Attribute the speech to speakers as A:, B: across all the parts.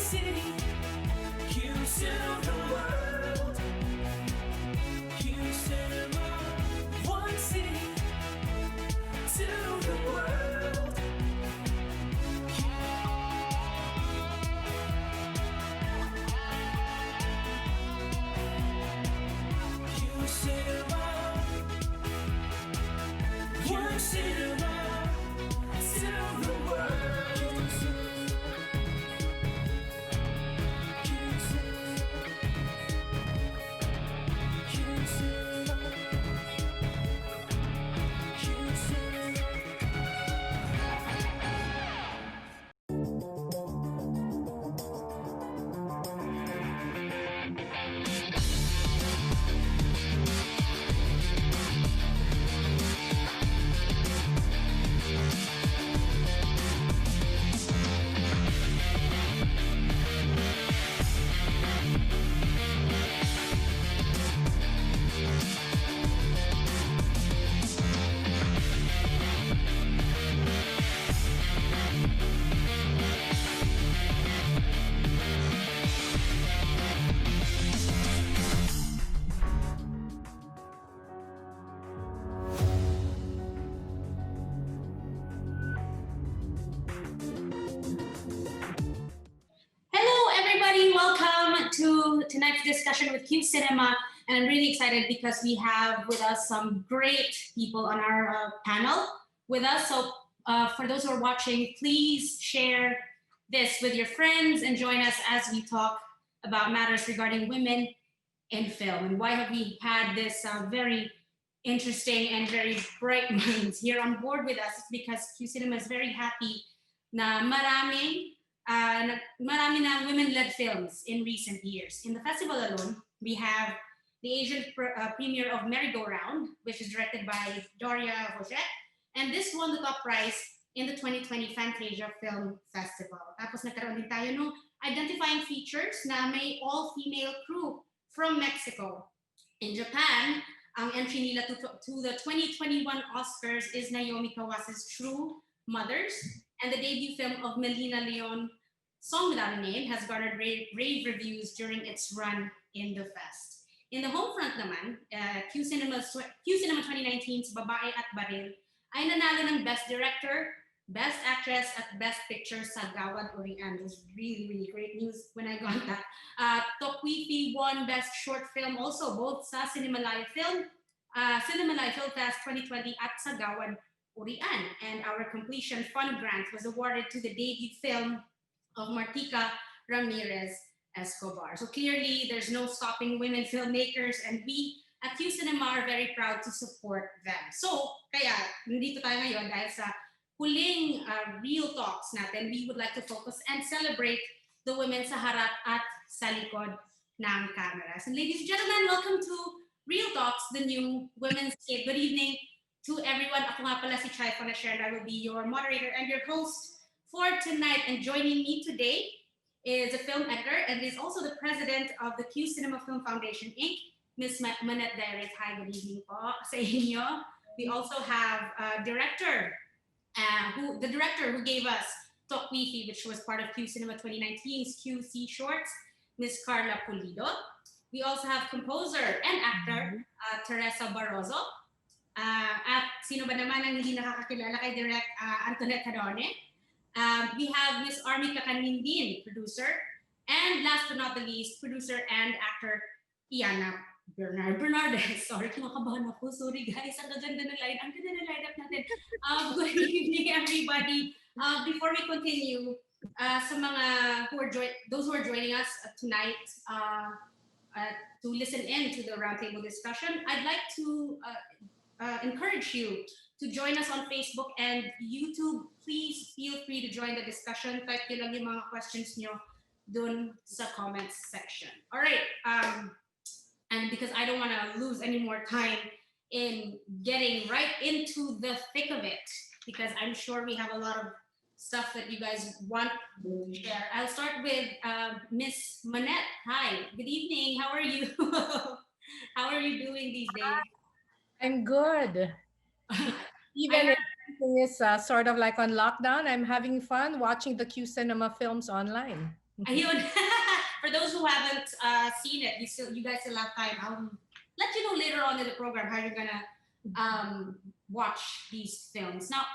A: city, QCinema the world. QCinema, one city to the world. QCinema, one cinema to the world.
B: Welcome to tonight's discussion with QCinema, and I'm really excited because we have with us some great people on our panel with us. So for those who are watching, please share this with your friends and join us as we talk about matters regarding women in film. And why have we had this very interesting and very bright minds here on board with us? It's because QCinema is very happy na marami na women-led films in recent years. In the festival alone, we have the Asian premiere of Merry Go Round, which is directed by Doria Roget, and this won the top prize in the 2020 Fantasia Film Festival. Tapos nagkaroon din tayo ng identifying features na may all-female crew from Mexico. In Japan, ang entry nila to the 2021 Oscars is Naomi Kawase's True Mothers, and the debut film of Melina Leon, Song Without a Name, has garnered rave reviews during its run in the fest. In the home front naman, QCinema 2019's Babae at Baril ay nanalo ng Best Director, Best Actress, at Best Picture sa Gawad Urian. It was really, really great news when I got that. Tokwifi won Best Short Film also, both sa Cinemalaya Film Fest 2020 at sa Gawad Urian. And our Completion Fund Grant was awarded to the debut film of Martica Ramirez Escobar. So clearly, there's no stopping women filmmakers, and we at QCinema are very proud to support them. So, kaya nandito tayo ngayon dahil sa huling real talks natin, we would like to focus and celebrate the women sa harap at sa likod ng cameras. And ladies and gentlemen, welcome to Real Talks, the new Womenscape. Good evening to everyone. Ako nga pala si Chai Fonasher, and I will be your moderator and your host for tonight. And joining me today is a film editor and is also the president of the QCinema Film Foundation, Inc., Ms. Manette Dairis. Hi, good evening po sa inyo. We also have the director who gave us Tokwifi, which was part of QCinema 2019's QC Shorts, Ms. Carla Pulido. We also have composer and actor Teresa Barroso. At sino ba naman ang hindi nakakakilala kay Direct Antoinette Cadone? We have Ms. Armica Canindin, producer, and last but not the least, producer and actor Iana Bernardes. Sorry, kinakabahan ako. Sorry guys, ang ganda na line-up natin. Good evening everybody. Before we continue, sa mga those who are joining us tonight to listen in to the roundtable discussion, I'd like to encourage you to join us on Facebook and YouTube. Please feel free to join the discussion. Type nyo lang yung mga questions nyo dun sa comments section. All right, and because I don't want to lose any more time in getting right into the thick of it, because I'm sure we have a lot of stuff that you guys want to share. I'll start with Miss Manette. Hi, good evening. How are you? How are you doing these days?
C: I'm good. Even if everything is sort of like on lockdown, I'm having fun watching the QCinema films online.
B: Ayun. For those who haven't seen it, you guys still have time. I'll let you know later on in the program how you're gonna watch these films. Now,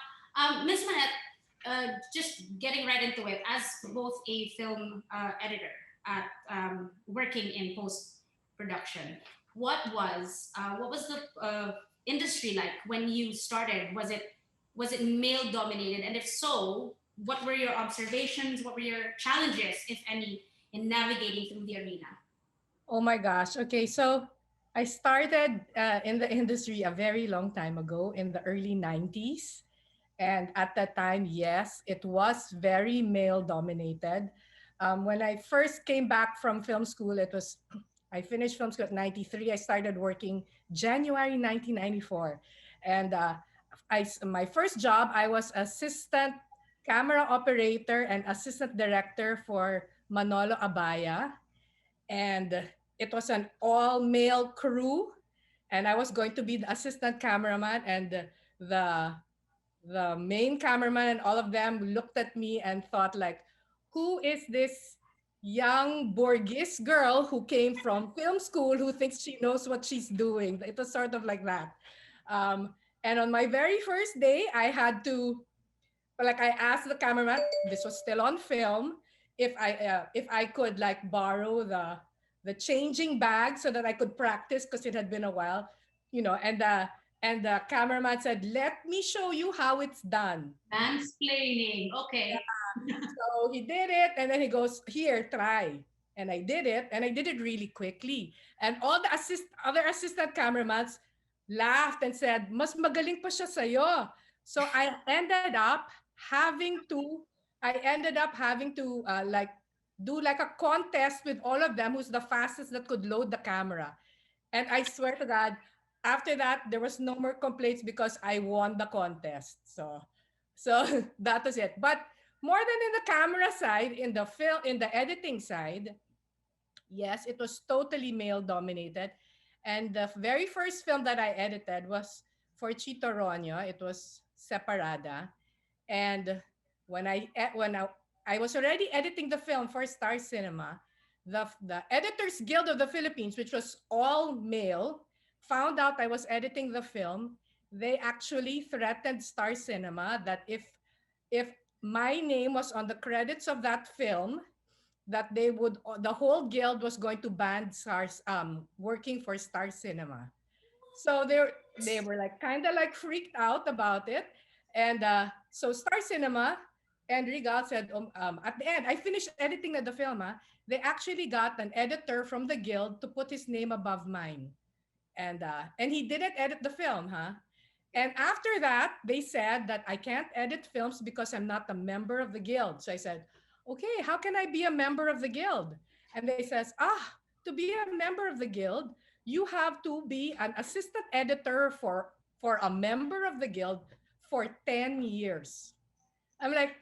B: Miss Manette, just getting right into it, as both a film editor at working in post production, what was the industry like when you started? Was it male dominated, and if so, what were your observations? What were your challenges, if any, in navigating through the arena?
C: Oh my gosh. Okay, so I started in the industry a very long time ago in the early 90s. And at that time, yes, it was very male dominated. When I first came back from film school, I finished film school at 93. I started working January 1994. And my first job, I was assistant camera operator and assistant director for Manolo Abaya, and it was an all male crew, and I was going to be the assistant cameraman, and the the main cameraman and all of them looked at me and thought like, who is this young Borgis girl who came from film school who thinks she knows what she's doing? It was sort of like that. um, and on my very first day I asked the cameraman, this was still on film, if I could like borrow the changing bag so that I could practice because it had been a while, and the cameraman said, "Let me show you how it's done."
B: Mansplaining. Okay.
C: So he did it, and then he goes, "Here, try." And I did it, and I did it really quickly. And all the other assistant cameramans laughed and said, "Mas magaling pa siya sa'yo." So I ended up having to like do like a contest with all of them, who's the fastest that could load the camera. And I swear to God, after that, there was no more complaints because I won the contest. So that was it. But more than in the camera side, in the editing side, yes, it was totally male dominated. And the very first film that I edited was for Chito Ronyo. It was Separada. And when I was already editing the film for Star Cinema, the Editors Guild of the Philippines, which was all male, found out I was editing the film. They actually threatened Star Cinema that if my name was on the credits of that film, that the whole guild was going to ban Stars working for Star Cinema. So they were like kind of like freaked out about it. And so Star Cinema and Regal said, at the end, I finished editing the film. They actually got an editor from the guild to put his name above mine. And he didn't edit the film, huh? And after that, they said that I can't edit films because I'm not a member of the guild. So I said, okay, how can I be a member of the guild? And they says, to be a member of the guild, you have to be an assistant editor for a member of the guild for 10 years. I'm like,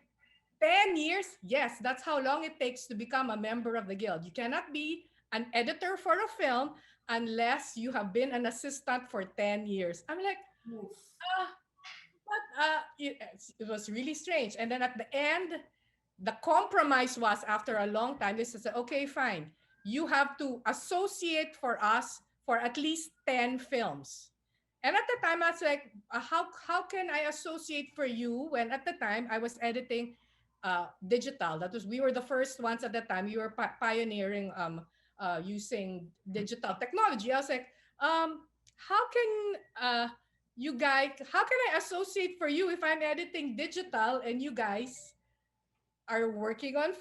C: 10 years? Yes, that's how long it takes to become a member of the guild. You cannot be an editor for a film unless you have been an assistant for 10 years. I'm like,
B: Oof.
C: ah, it was really strange. And then at the end, the compromise was, after a long time, they said, okay, fine. You have to associate for us for at least 10 films. And at the time, I was like, how can I associate for you when at the time I was editing digital? We were the first ones at the time. We were pioneering using digital technology. I was like, how can how can I associate for you if I'm editing digital and you guys are working on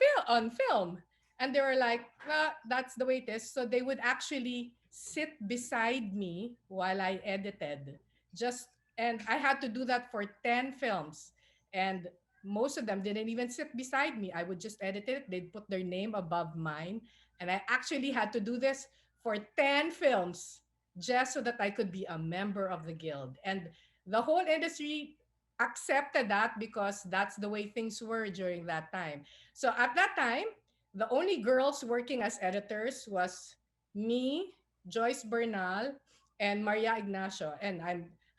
C: film? And they were like, well, that's the way it is. So they would actually sit beside me while I edited. Just and I had to do that for 10 films. And most of them didn't even sit beside me. I would just edit it. They'd put their name above mine. And I actually had to do this for 10 films just so that I could be a member of the guild. And the whole industry accepted that because that's the way things were during that time. So at that time, the only girls working as editors was me, Joyce Bernal, and Maria Ignacio. And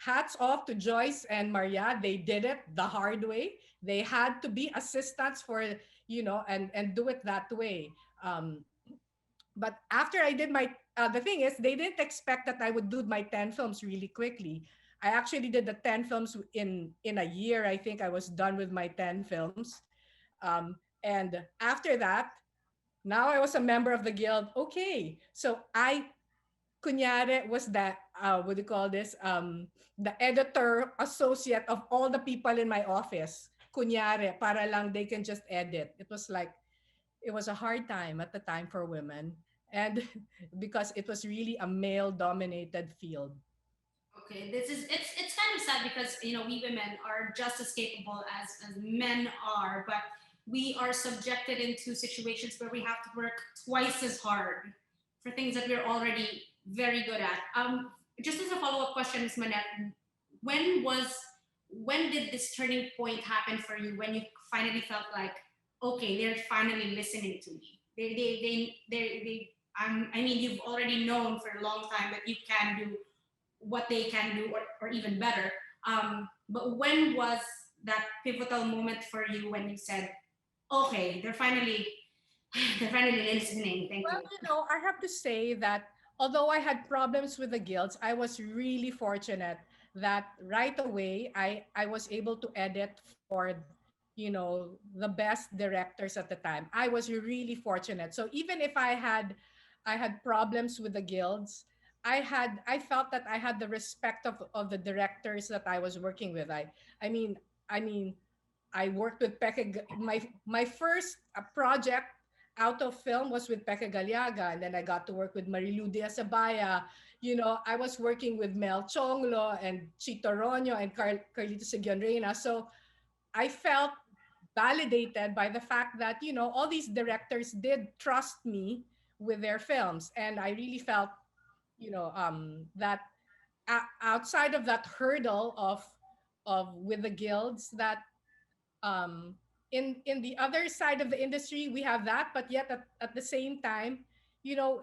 C: hats off to Joyce and Maria. They did it the hard way. They had to be assistants for, and do it that way. But after I did my, the thing is, they didn't expect that I would do my 10 films really quickly. I actually did the 10 films in a year. I think I was done with my 10 films. And after that, now I was a member of the guild. Okay. So I, kunyari, was that, what do you call this? The editor associate of all the people in my office. Kunyari, para lang they can just edit. It was like, it was a hard time at the time for women. And because it was really a male dominated field.
B: Okay, this is it's kind of sad because we women are just as capable as men are, but we are subjected into situations where we have to work twice as hard for things that we're already very good at. Just as a follow up question, Ms. Manette, when was when did this turning point happen for you when you finally felt like, okay, they're finally listening to me. I mean, you've already known for a long time that you can do what they can do, or even better. But when was that pivotal moment for you when you said, okay, they're finally listening. Thank
C: Well,
B: you.
C: I have to say that although I had problems with the guilds, I was really fortunate that right away I was able to edit for, the best directors at the time. I was really fortunate. So even if I had problems with the guilds, I felt that I had the respect of the directors that I was working with. I mean I mean I worked with my first project out of film was with Pekka Galiaga, and then I got to work with Marilu Diaz-Abaya. I was working with Mel Chonglo and Chito Ronyo and Carlito Seguion Reyna. So I felt validated by the fact that, all these directors did trust me with their films. And I really felt, that outside of that hurdle of with the guilds, that um, in the other side of the industry we have that, but yet at the same time, you know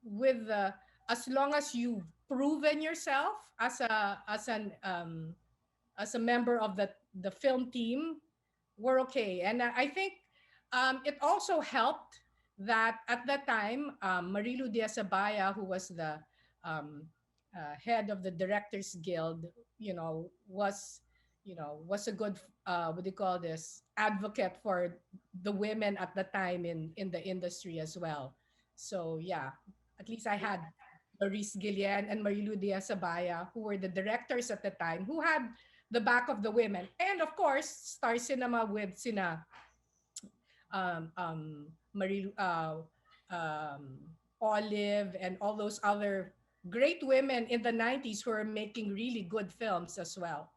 C: with the as long as you've proven yourself as a member of the film team, we're okay. And I think it also helped that at that time, Marilu Diaz-Abaya, who was the um, head of the Directors Guild, was a good, what do you call this, advocate for the women at the time in the industry as well. So yeah, at least I had Maurice Guillen and Marilu Diaz-Abaya, who were the directors at the time, who had the back of the women. And of course, Star Cinema with Sina Marilu, Olive, and all those other great women in the 90s who are making really good films as well.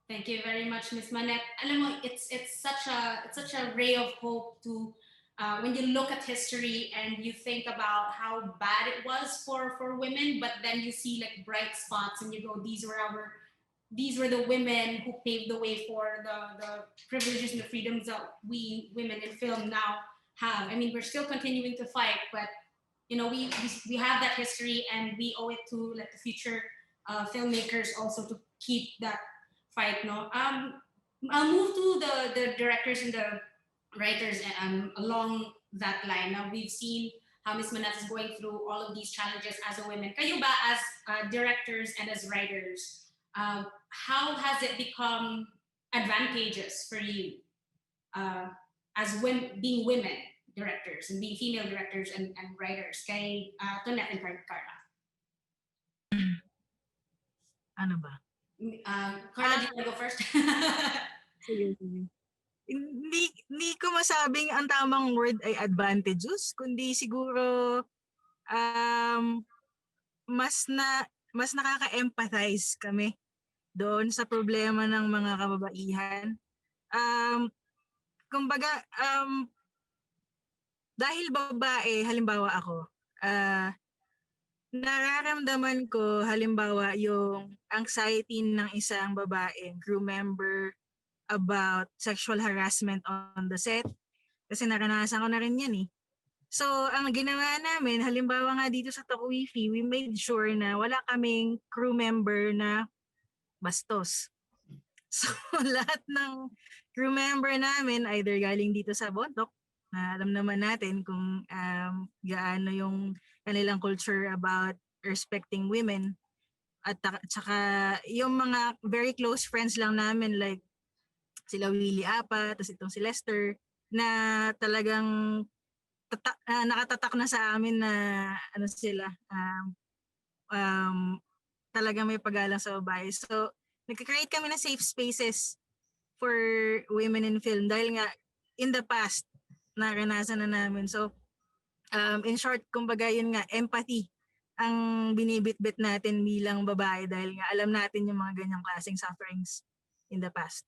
B: Thank you very much, Miss Manette. Alam mo, it's such a ray of hope to when you look at history and you think about how bad it was for women, but then you see like bright spots and you go, these were the women who paved the way for the privileges and the freedoms that we women in film now have. I mean, we're still continuing to fight, but we have that history and we owe it to like the future filmmakers also to keep that fight. No, I'll move to the directors and the writers along that line. Now we've seen how Miss Manas is going through all of these challenges as a woman. Kayo ba as directors and as writers, how has it become advantageous for you as being women directors and being female directors and writers? Kay Tonette and Carla.
D: Ano ba?
B: Carla, do you want to go first?
D: Sige, sige. Hindi ko masabing ang tamang word ay advantageous, kundi siguro mas nakaka-empathize kami doon sa problema ng mga kababaihan. Kumbaga, dahil babae, halimbawa ako, nararamdaman ko halimbawa yung anxiety ng isang babaeng crew member about sexual harassment on the set. Kasi naranasan ko na rin yan eh. So, ang ginawa namin, halimbawa nga dito sa Takuifi, we made sure na wala kaming crew member na bastos. So, lahat ng crew member namin, either galing dito sa Bondoc, na alam naman natin kung gaano yung kanilang culture about respecting women. At saka yung mga very close friends lang namin, like sila Willie Apa, tapos itong si Lester, na talagang nakatatak na sa amin na ano sila, talagang may paggalang sa babae. So, nagka-create kami ng safe spaces for women in film dahil nga in the past, naranasan na namin. So, in short, kumbaga yun nga, empathy ang binibitbit natin bilang babae dahil nga alam natin yung mga ganyang klaseng sufferings in the past.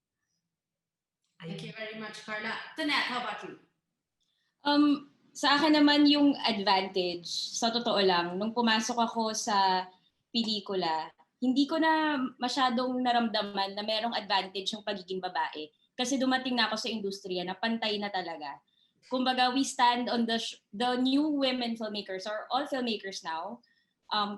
B: Thank you very much, Carla. Tonette, how about you?
E: Sa akin naman yung advantage, sa totoo lang, nung pumasok ako sa pelikula, hindi ko na masyadong naramdaman na merong advantage yung pagiging babae. Kasi dumating na ako sa industriya na pantay na talaga. Kumbaga, we stand on the new women filmmakers or all filmmakers now.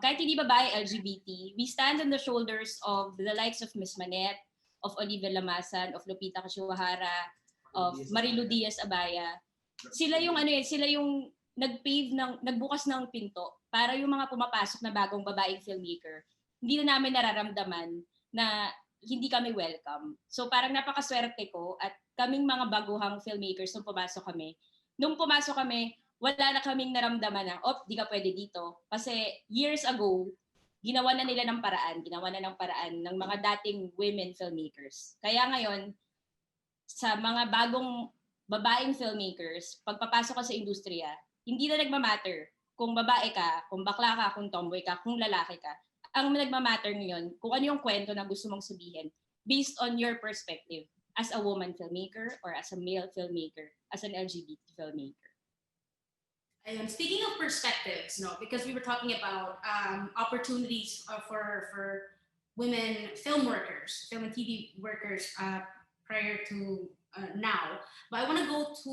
E: Kahit hindi babae, LGBT, we stand on the shoulders of the likes of Miss Manette, of Olivia Lamasan, of Lupita Kashiwahara, of Marilu Diaz-Abaya. Sila yung nagbukas ng pinto para yung mga pumapasok na bagong babaeng filmmaker, hindi na namin nararamdaman na hindi kami welcome. So parang napakaswerte ko at kaming mga baguhang filmmakers nung pumasok kami, wala na kaming naramdaman na, di ka pwede dito. Kasi years ago, ginawa na ng paraan ng mga dating women filmmakers. Kaya ngayon, sa mga bagong babaeng filmmakers, pagpapasok ka sa industriya, hindi na nagmamatter kung babae ka, kung bakla ka, kung tomboy ka, kung lalaki ka. Ang nagmamatter ngayon, kung ano yung kwento na gusto mong sabihin based on your perspective as a woman filmmaker or as a male filmmaker, as an LGBT filmmaker.
B: And speaking of perspectives, because we were talking about opportunities for women film workers, film and TV workers prior to now. But I want to go to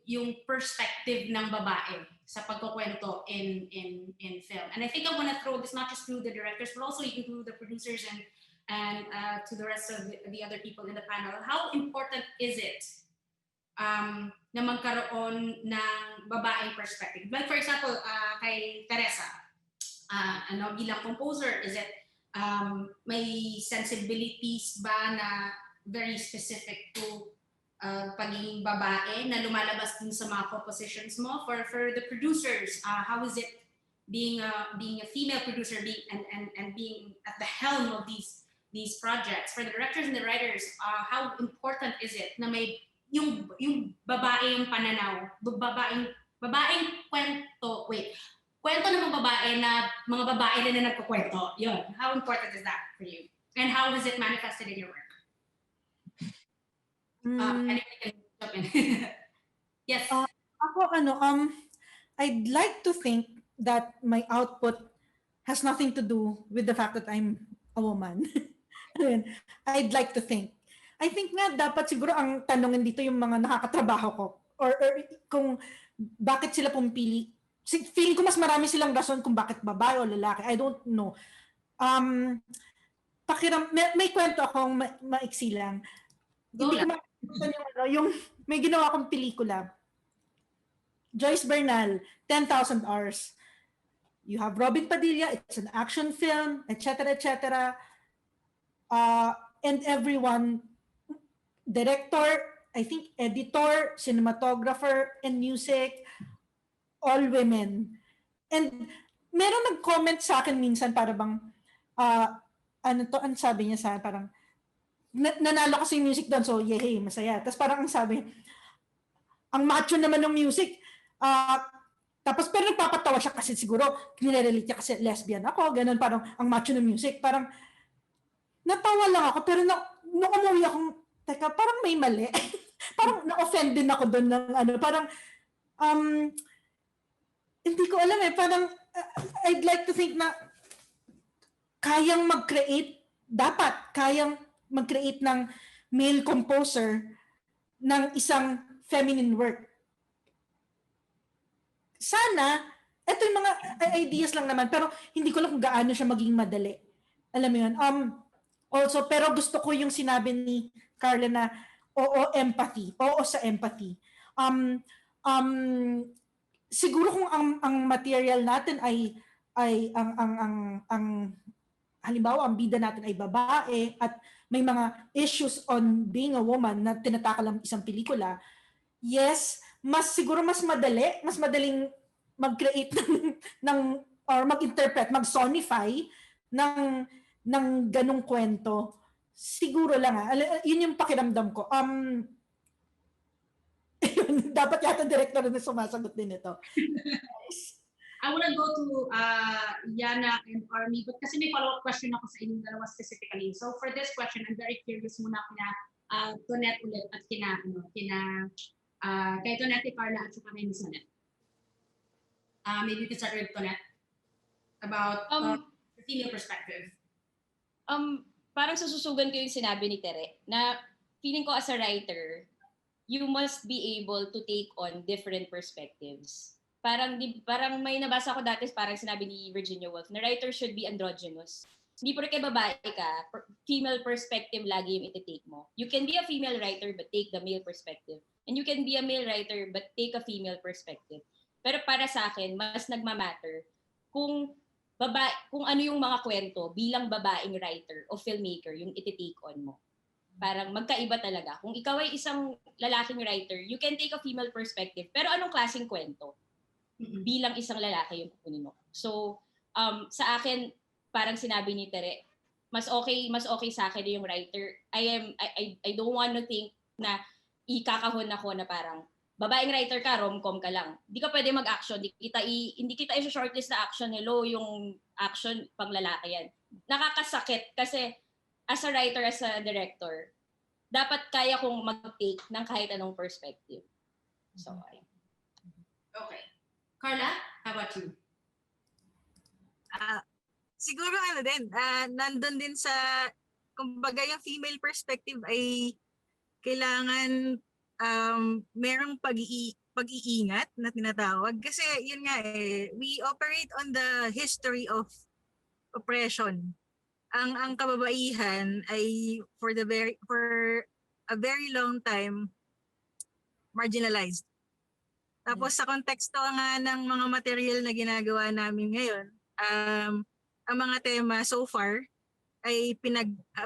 B: yung perspective ng babae sa pagkukwento in film. And I think I want to throw this not just through the directors, but also even through the producers and to the rest of the other people in the panel. How important is it na magkaroon ng babaeng perspective? Like for example, kay Teresa, bilang composer, is it may sensibilities ba na very specific to pagiging babae na lumalabas din sa mga compositions mo? For the producers, how is it being a female producer and being at the helm of these projects? For the directors and the writers, how important is it na may yung babae yung pananaw, babaeng kwento, kwento ng mga babae na nagkukwento. Yun. How important is that for you? And how is it manifested in your work? Anybody can jump in. Yes.
F: Ako, I'd like to think that my output has nothing to do with the fact that I'm a woman. I'd like to think. I think nga dapat siguro ang tanongin dito yung mga nakakatrabaho ko or kung bakit sila pumili. Feeling ko mas marami silang rason kung bakit babae o lalaki. I don't know. May kwento akong maiksi lang. Hindi ko yung may ginawa akong pelikula. Joyce Bernal, 10,000 Hours. You have Robin Padilla, it's an action film, etc., etc. And everyone, director, I think editor, cinematographer, and music, all women. And meron nag-comment sa akin minsan para bang, ang sabi niya sa akin, parang, nanalo kasi yung music doon, so yay, masaya. Tapos parang ang sabi, ang macho naman ng music. Tapos pero nagpapatawa siya kasi siguro nire-relate niya kasi lesbian ako, ganun, parang ang macho ng music. Parang natawa lang ako, pero nung umuwi akong, teka, parang may mali. Parang na-offend din ako doon ng parang, hindi ko alam parang I'd like to think na kayang mag-create ng male composer ng isang feminine work. sana, ito yung mga ideas lang naman, pero hindi ko lang kung gaano siya maging madali. Alam mo yun? Also, pero gusto ko yung sinabi ni Carla na, oo, empathy. Oo sa empathy. Um, um, siguro kung ang material natin ay ang halimbawa ang bida natin ay babae at may mga issues on being a woman na tinatakal ng isang pelikula, yes, siguro mas madaling mag-create ng or mag-interpret, mag-sonify ng ganung kwento. Siguro lang yun yung pakiramdam ko. Dapat yata director na sumasagot din ito.
B: I want to go to Yana and Army, but kasi may follow-up question ako sa inyong dalawa specifically. So for this question, I'm very curious muna kina Tonette ulit at kay Tonette, Carla, at saka kay Miss Tonette. Maybe you can start with Tonette about the female perspective.
E: Parang sususugan ko yung sinabi ni Tere na feeling ko as a writer, you must be able to take on different perspectives. Parang may nabasa ko dati, parang sinabi ni Virginia Woolf, na writer should be androgynous. Hindi porke babae ka, female perspective lagi yung iti-take mo. You can be a female writer but take the male perspective. And you can be a male writer but take a female perspective. Pero para sa akin, mas nagmamatter kung ano yung mga kwento bilang babaeng writer o filmmaker yung iti-take on mo. Parang magkaiba talaga. Kung ikaw ay isang lalaking writer, you can take a female perspective. Pero anong klaseng kwento? Bilang isang lalaki yung kukunin mo. So, sa akin, parang sinabi ni Tere, mas okay sa akin yung writer. I don't want to think na ikakahon ako na parang babaeng writer ka, rom-com ka lang. Hindi ka pwede mag-action, hindi kita i-shortlist na action, hello, yung action pang lalaki yan. Nakakasakit kasi as a writer, as a director, dapat kaya kong mag-take ng kahit anong perspective. So,
B: Okay. Carla, how about you?
D: Siguro nandun din sa, kumbaga yung female perspective ay kailangan merong pag-iingat na tinatawag. Kasi yun nga we operate on the history of oppression. Ang kababaihan ay for a very long time marginalized. Tapos sa konteksto nga ng mga material na ginagawa namin ngayon, ang mga tema so far ay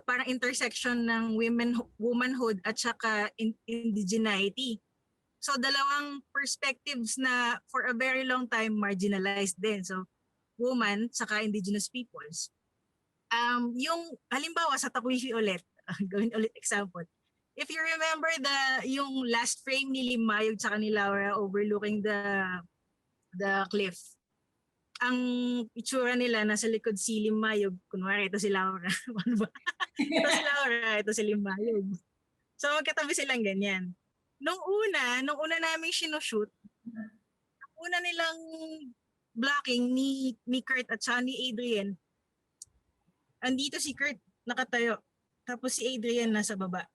D: parang intersection ng womanhood at saka indigeneity. So dalawang perspectives na for a very long time marginalized din. So woman saka indigenous peoples. Yung halimbawa sa Takwifi ulit, gawin ulit example. If you remember yung last frame ni Limayog saka ni Laura overlooking the cliff. Ang itsura nila nasa likod si Limayog, kunwari ito si Laura. Ito si Laura, ito si Limayog. So magkatabi silang ganyan. Nung una naming sinushoot, una nilang blocking ni Kurt at saka ni Adrian. Andito si Kurt nakatayo, tapos si Adrian nasa baba.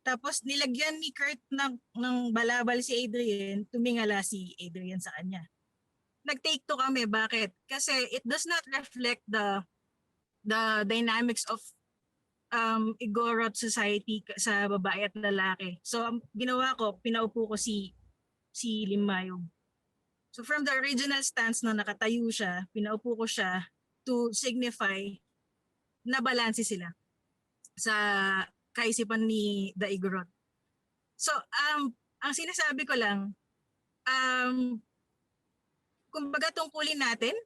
D: Tapos nilagyan ni Kurt ng balabal si Adrian, tumingala si Adrian sa kanya. Nag-take two kami. Bakit? Kasi it does not reflect the dynamics of igorot society sa babae at lalaki. So ginawa ko, pinaupo ko si Limayog. So from the original stance na nakatayo siya, pinaupo ko siya to signify na balanse sila sa kaisipan ni the igorot. So ang sinasabi ko lang, kumbaga tungkulin natin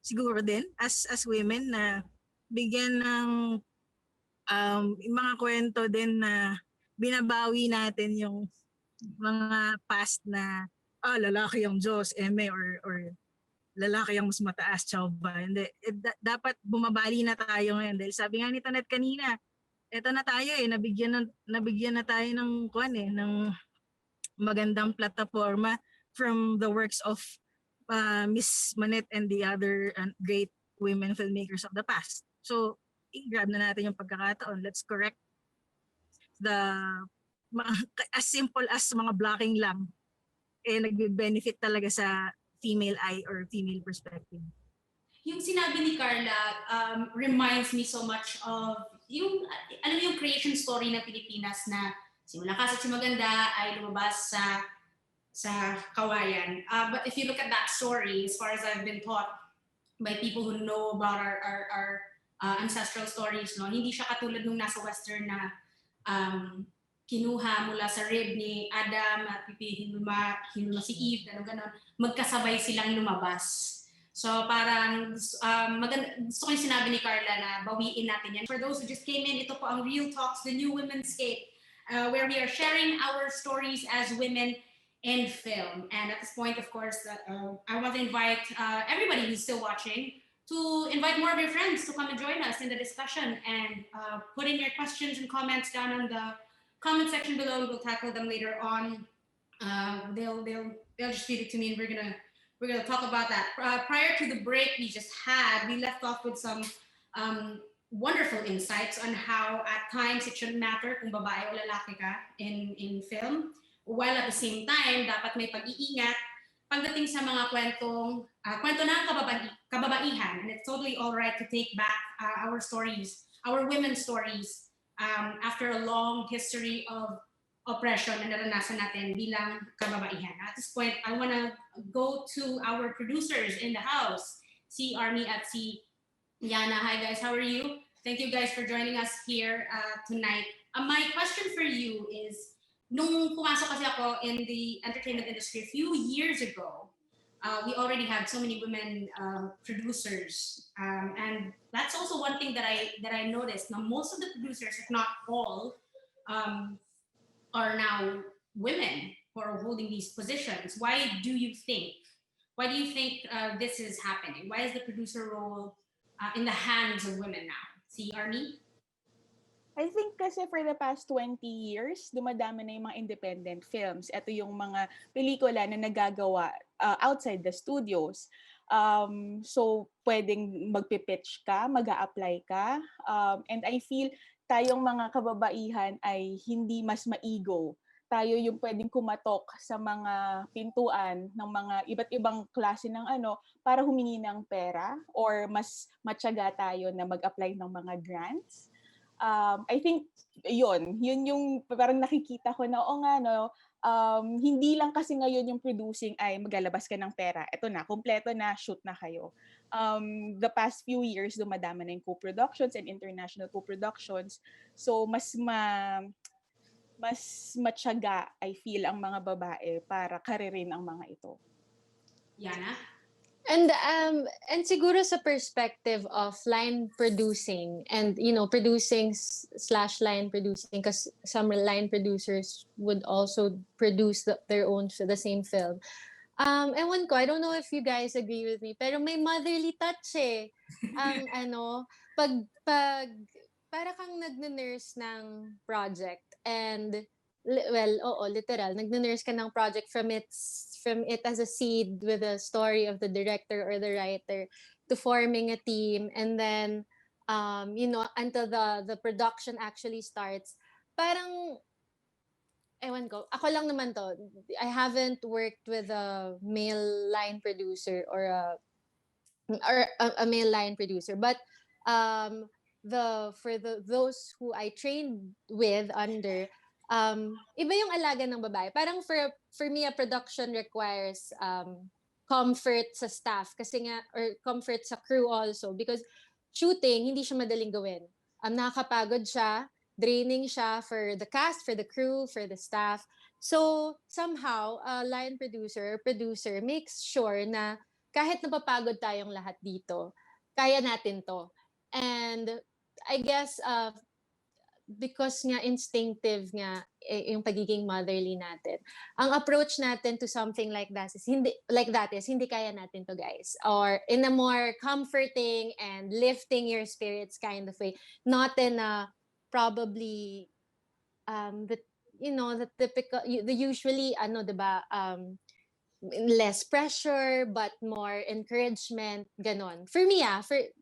D: siguro din as women na bigyan ng mga kwento din na binabawi natin yung mga past na lalaki yung Diyos, eme, or lalaki yung mas mataas, chauba. Hindi, dapat bumabali na tayo ngayon dahil sabi nga ni Tonette kanina, eto na tayo nabigyan na tayo ng ng magandang plataforma from the works of Miss Manette and the other great women filmmakers of the past. So, i-grab na natin yung pagkakataon. Let's correct as simple as mga blocking lang. Nag-benefit talaga sa female eye or female perspective.
B: Yung sinabi ni Carla reminds me so much of yung, alam mo yung creation story ng Pilipinas na si Malakas at si Maganda ay lumabas sa kawayan. But if you look at that story, as far as I've been taught by people who know about our ancestral stories, no, hindi siya katulad nung nasa Western na kinuha mula sa rib ni Adam at hinulma si Eve, gano'n, magkasabay silang lumabas. So parang gusto ko yung sinabi ni Carla na bawiin natin yan. For those who just came in, ito po ang Real Talks, the new Womenscape, where we are sharing our stories as women in film. And at this point, of course, I want to invite everybody who's still watching to invite more of your friends to come and join us in the discussion and put in your questions and comments down on the comment section below. We'll tackle them later on. They'll just feed it to me, and we're gonna talk about that. Prior to the break we just had, we left off with some wonderful insights on how at times it shouldn't matter kung babae o lalaki ka in film, while at the same time dapat may pag-iingat pagdating sa mga kwento ng kababaihan. And it's totally all right to take back our stories, our women's stories, after a long history of oppression na naranasan natin bilang kababaihan. At this point, I want to go to our producers in the house, si Army at si Yana. Hi guys, how are you? Thank you guys for joining us here tonight. My question for you is, nung pumasok kasi ako in the entertainment industry a few years ago, we already had so many women producers, and that's also one thing that I noticed. Now, most of the producers, if not all, are now women who are holding these positions. Why do you think this is happening? Why is the producer role in the hands of women now? Si Army?
G: I think kasi for the past 20 years, dumadami na yung mga independent films. Ito yung mga pelikula na nagagawa outside the studios. So, pwedeng magpipitch ka, mag-a-apply ka. And I feel tayong mga kababaihan ay hindi mas maigo. Tayo yung pwedeng kumatok sa mga pintuan ng mga iba't ibang klase ng para humingi ng pera or mas matyaga tayo na mag-apply ng mga grants. I think yun yung parang nakikita ko na hindi lang kasi ngayon yung producing ay maglalabas ka ng pera. Ito na, kompleto na, shoot na kayo. The past few years, dumadami na yung co-productions and international co-productions. So, mas matyaga, I feel, ang mga babae para karirin ang mga ito.
B: Yana?
H: And siguro sa perspective of line producing and producing / line producing, because some line producers would also produce their own the same film. Ewan ko, I don't know if you guys agree with me, pero may motherly touch ang pag para kang nagne-nurse ng project, and literal, nagne-nurse ka ng project from it as a seed with a story of the director or the writer to forming a team, and then until the production actually starts. Parang ewan ko, ako lang naman to. I haven't worked with a male line producer or a male line producer, but those who I trained with under, iba yung alaga ng babae. Parang for me, a production requires comfort sa staff or comfort sa crew also, because shooting hindi siya madaling gawin. Nakakapagod siya, draining siya for the cast, for the crew, for the staff. So somehow a line producer makes sure na kahit napapagod tayong lahat dito, kaya natin to. And I guess because nga instinctive nga yung pagiging motherly natin, ang approach natin to something like that is hindi kaya natin to, guys, or in a more comforting and lifting your spirits kind of way, not in a probably the typical, the usually diba, less pressure but more encouragement, ganon. For me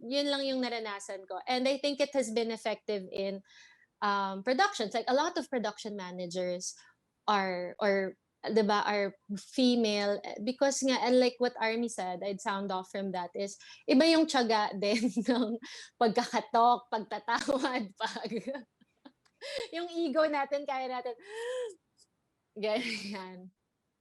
H: yun lang yung naranasan ko, and I think it has been effective in productions. Like a lot of production managers or diba, are female. Because nga, and like what Army said, I'd sound off from that, is iba yung tiyaga din ng pagkakatok, pagtatawad, pag yung ego natin, kaya natin, ganyan.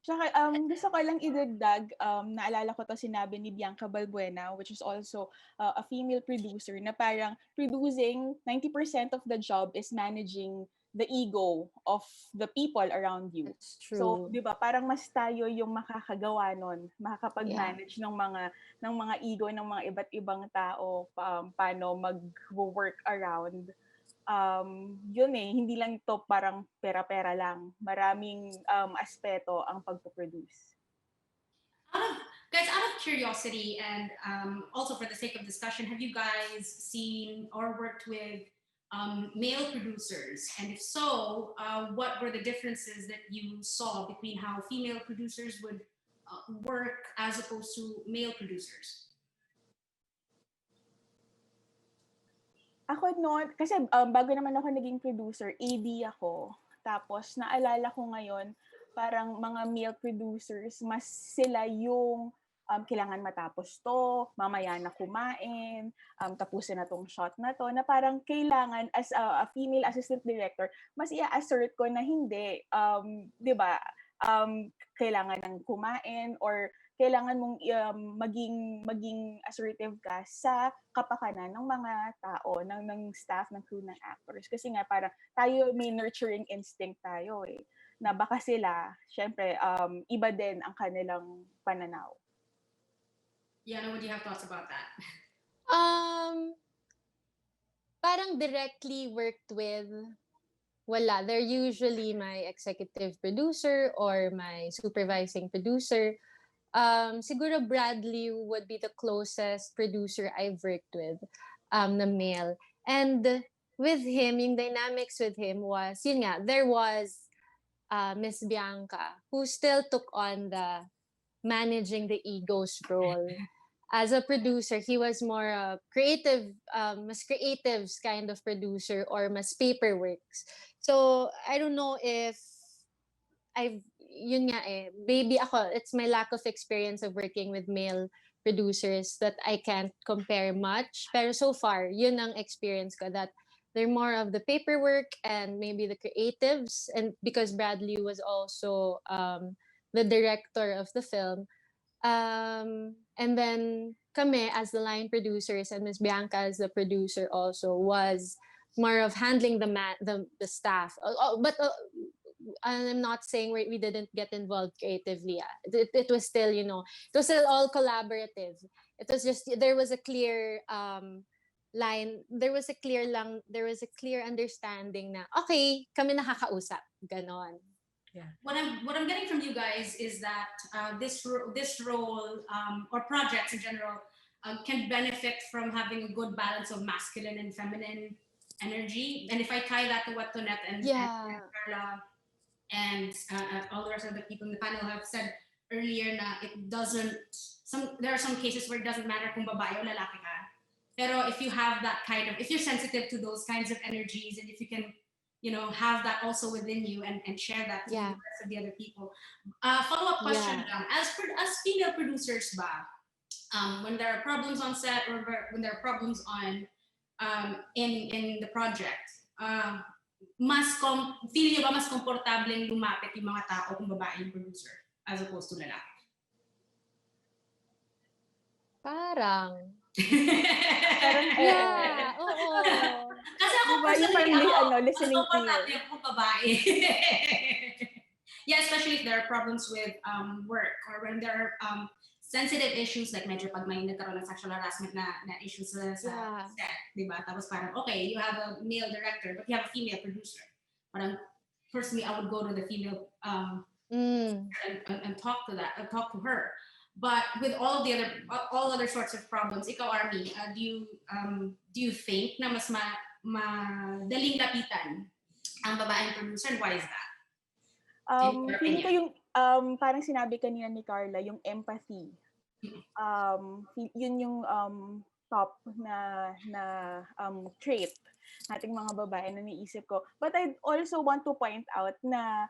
G: Tsaka gusto ko lang idagdag, naalala ko to sinabi ni Bianca Balbuena, which is also a female producer, na parang producing 90% of the job is managing the ego of the people around you.
H: That's
G: So,
H: true.
G: 'di ba, parang mas tayo yung makakagawa nun, makakapag-manage ng mga ego ng mga iba't ibang tao, paano mag-work around. Yun hindi lang to parang pera-pera lang. Maraming aspeto ang pagpo-produce.
B: Guys, out of curiosity and also for the sake of discussion, have you guys seen or worked with male producers? And if so, what were the differences that you saw between how female producers would work as opposed to male producers?
G: Ako noon, kasi bago naman ako naging producer, AD ako. Tapos naalala ko ngayon, parang mga male producers, mas sila yung kailangan matapos to, mamaya na kumain, tapusin na tong shot na to, na parang kailangan as a female assistant director, mas i-assert ko na hindi, 'di ba? Kailangan ng kumain or kailangan mong maging assertive ka sa kapakanan ng mga tao, ng staff, ng crew, ng actors. Kasi nga parang tayo may nurturing instinct tayo na baka sila, syempre, iba din ang kanilang pananaw.
B: Yana, what do you have thoughts about that?
H: Parang directly worked with, wala. They're usually my executive producer or my supervising producer. Siguro Bradley would be the closest producer I've worked with, na male. And with him, yung dynamics with him was, yun nga, there was Miss Bianca, who still took on the managing the egos role. As a producer, he was more a creative, mas creatives kind of producer or mas paperworks. So, I don't know if yun nga maybe ako, it's my lack of experience of working with male producers that I can't compare much. Pero so far, yun ang experience ko, that they're more of the paperwork and maybe the creatives. And because Bradley was also the director of the film, and then kami as the line producers and Miss Bianca as the producer also was more of handling the staff. But I'm not saying we didn't get involved creatively. It was still, it was still all collaborative. It was just, there was a clear line, there was a clear understanding na, okay, kami nakakausap, ganon.
B: Yeah. What I'm getting from you guys is that this role or projects in general can benefit from having a good balance of masculine and feminine energy. And if I tie that to what Tonette and Carla and all the rest of the people in the panel have said earlier, na it doesn't, there are some cases where it doesn't matter kung babae o lalaki ka. Pero if you have that kind of, if you're sensitive to those kinds of energies, and if you can, have that also within you and share that with the rest of the other people. Follow-up question, as female producers ba, when there are problems on set or when there are problems on in the project, feel niyo ba mas komportableng lumapit yung mga tao kung babae yung producer as opposed to lalaki?
H: Parang oo.
B: Kasi ako
G: diba,
B: personally,
G: listening
B: mas komportable yung babae. Yeah, especially if there are problems with work or when there are sensitive issues, like medyo pag may nagkaroon ng sexual harassment na issues sa set, diba? Tapos parang, okay, you have a male director, but you have a female producer. Parang, personally, I would go to the female and talk to her. But with all other sorts of problems, ikaw, Army, do you think na mas madaling lapitan ang babaeng producer, and why is that?
G: Feeling ko yung parang sinabi kanina ni Carla, yung empathy. Yun yung top na trait nating mga babae na niisip ko. But I also want to point out na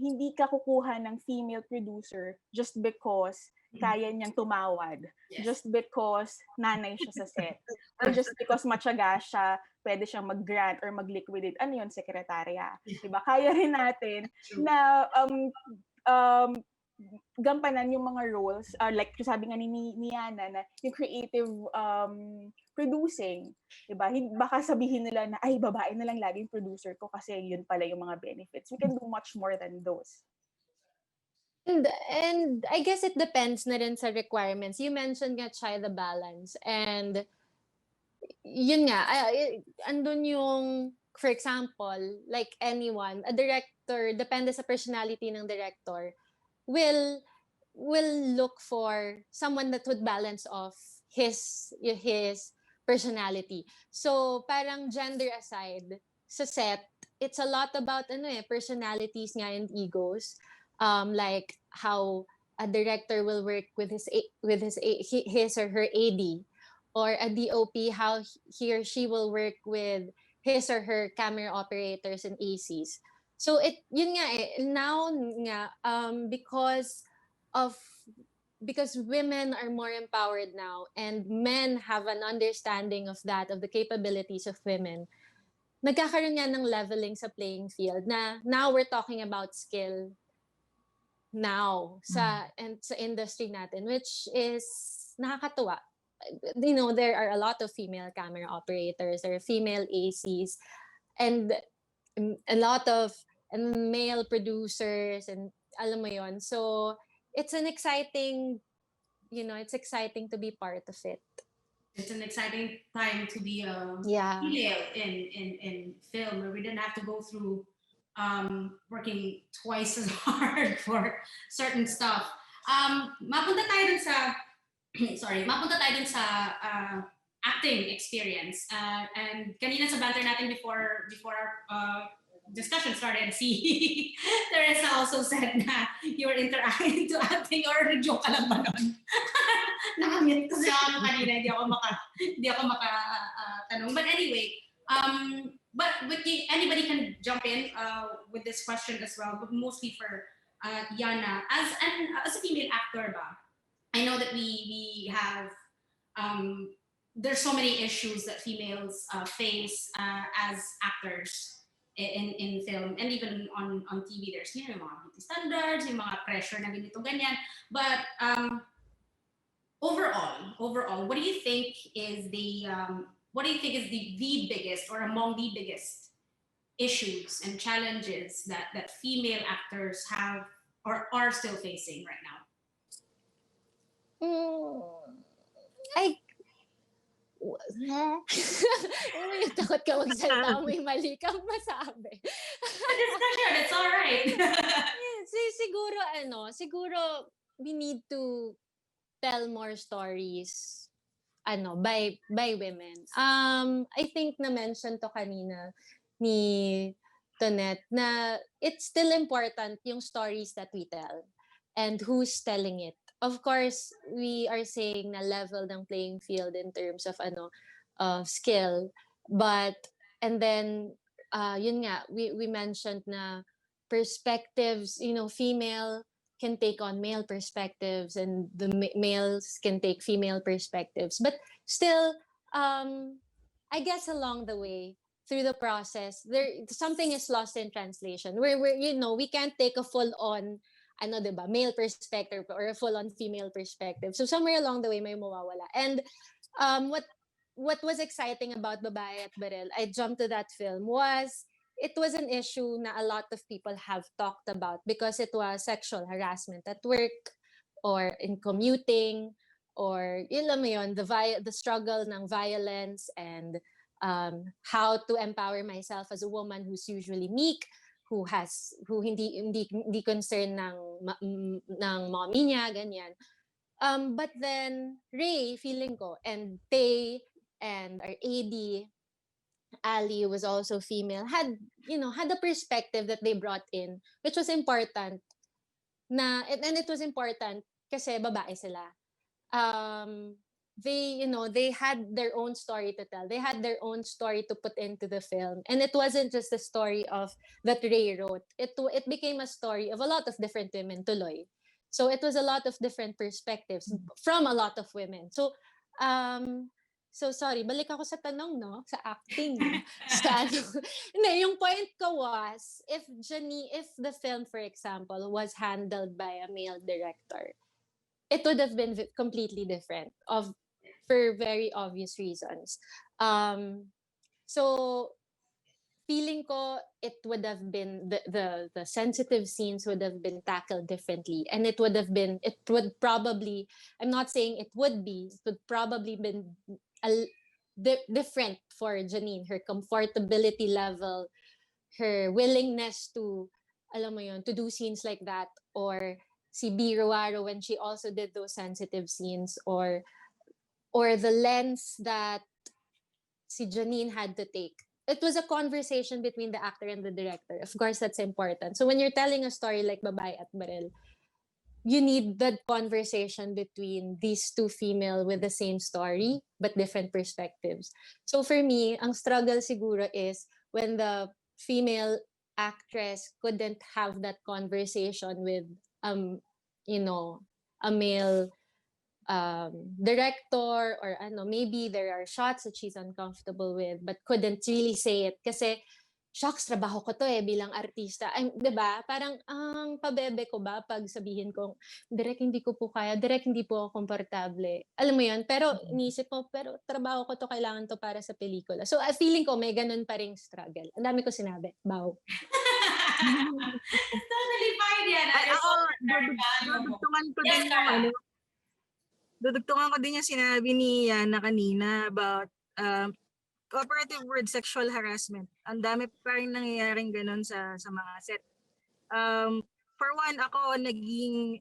G: hindi ka kukuha ng female producer just because kaya niyang tumawad, just because nanay siya sa set, or just because matyaga siya, pwede siyang mag-grant or mag-liquidate. Ano yun, sekretarya? Diba? Kaya rin natin na gampanan yung mga roles, like sabi nga ni Yana, na yung creative producing, diba? Baka sabihin nila na, ay, babae na lang laging producer ko kasi yun pala yung mga benefits. We can do much more than those.
H: And I guess it depends na rin sa requirements. You mentioned nga, Chai, the balance. And yun nga, andun yung, for example, like anyone, a director, depende sa personality ng director, will look for someone that would balance off his personality. So parang gender aside, sa set, it's a lot about personalities nga and egos. Like how a director will work with his or her AD, or a DOP, how he or she will work with his or her camera operators and ACs. So yun nga now nga, because women are more empowered now and men have an understanding of the capabilities of women, nagkakaroon nga ng leveling sa playing field na now we're talking about skill now sa industry natin, which is nakakatuwa. There are a lot of female camera operators or female ACs and a lot of male producers, and alam mo yon. So it's an exciting, it's exciting to be part of it.
B: It's an exciting time to be a
H: Yeah.
B: female in film, where we didn't have to go through working twice as hard for certain stuff. Mapunta tayo dun sa mapunta tayo dun sa acting experience. And kanina sa banter natin before our discussion started, si Teresa also said na you were into acting, or joke ka lang ba nun? Nakamute kasi ako kanina, hindi ako makatanong. But anyway, but anybody can jump in with this question as well, but mostly for Yana. As a female actor ba, I know that we have there's so many issues that females face as actors in film, and even on TV. There's yung mga beauty standards, yung mga pressure na ganito ganyan. But overall, what do you think is the biggest, or among the biggest issues and challenges that female actors have or are still facing right now?
H: Yung takot ka magsalita, may mali kang masabi.
B: Discussion, it's all right.
H: Siguro we need to tell more stories by women. I think na-mention to kanina ni Tonette na it's still important yung stories that we tell and who's telling it. Of course, we are saying na level ng playing field in terms of skill, but and then yun nga, we mentioned na perspectives, female can take on male perspectives and the males can take female perspectives, but still I guess along the way through the process something is lost in translation where we can't take a full on diba, male perspective or a full on female perspective, so somewhere along the way may mawawala. And what was exciting about Babae at Baril, I jumped to that film, was it was an issue na a lot of people have talked about because it was sexual harassment at work or in commuting, or the struggle ng violence, and how to empower myself as a woman who's usually meek, who hindi concerned ng mommy niya, ganyan. But then Ray, feeling ko, and Tay, and our AD Ali, was also female, had a perspective that they brought in, which was important. And it was important kasi babae sila. they had their own story to tell. They had their own story to put into the film, and it wasn't just a story of that Ray wrote. It became a story of a lot of different women, tuloy. So it was a lot of different perspectives from a lot of women. So sorry, balik ako sa tanong, no? Sa acting, no? Sa ano. Hindi, yung point ko was, if the film, for example, was handled by a male director, it would have been completely different for very obvious reasons. So feeling ko it would have been the sensitive scenes would have been tackled differently, and it would probably, I'm not saying it would probably been different for Janine, her comfortability level, her willingness to, alam mo yun, to do scenes like that, or si Biruaro when she also did those sensitive scenes, or the lens that si Janine had to take. It was a conversation between the actor and the director. Of course, that's important. So when you're telling a story like Babae at Baril, you need that conversation between these two female with the same story but different perspectives. So for me, ang struggle siguro is when the female actress couldn't have that conversation with a male director, or maybe there are shots that she's uncomfortable with but couldn't really say it kasi shocks, trabaho ko to bilang artista. Ay, 'di ba? Parang ang pabebe ko ba pag sabihin ko, direk hindi ko po kaya, direk hindi po ako komportable. Alam mo 'yun, pero iniisip mo, pero trabaho ko to, kailangan to para sa pelikula. So, feeling ko may ganun pa ring struggle. Ang dami ko sinabi. Bow.
B: Totally fine yan.
D: Ako, dudugtungan ko din yung dudugtungan ko din yung sinabi ni Yana kanina about cooperative word sexual harassment. Ang dami pa rin nangyayaring ganun sa mga set. For one, ako naging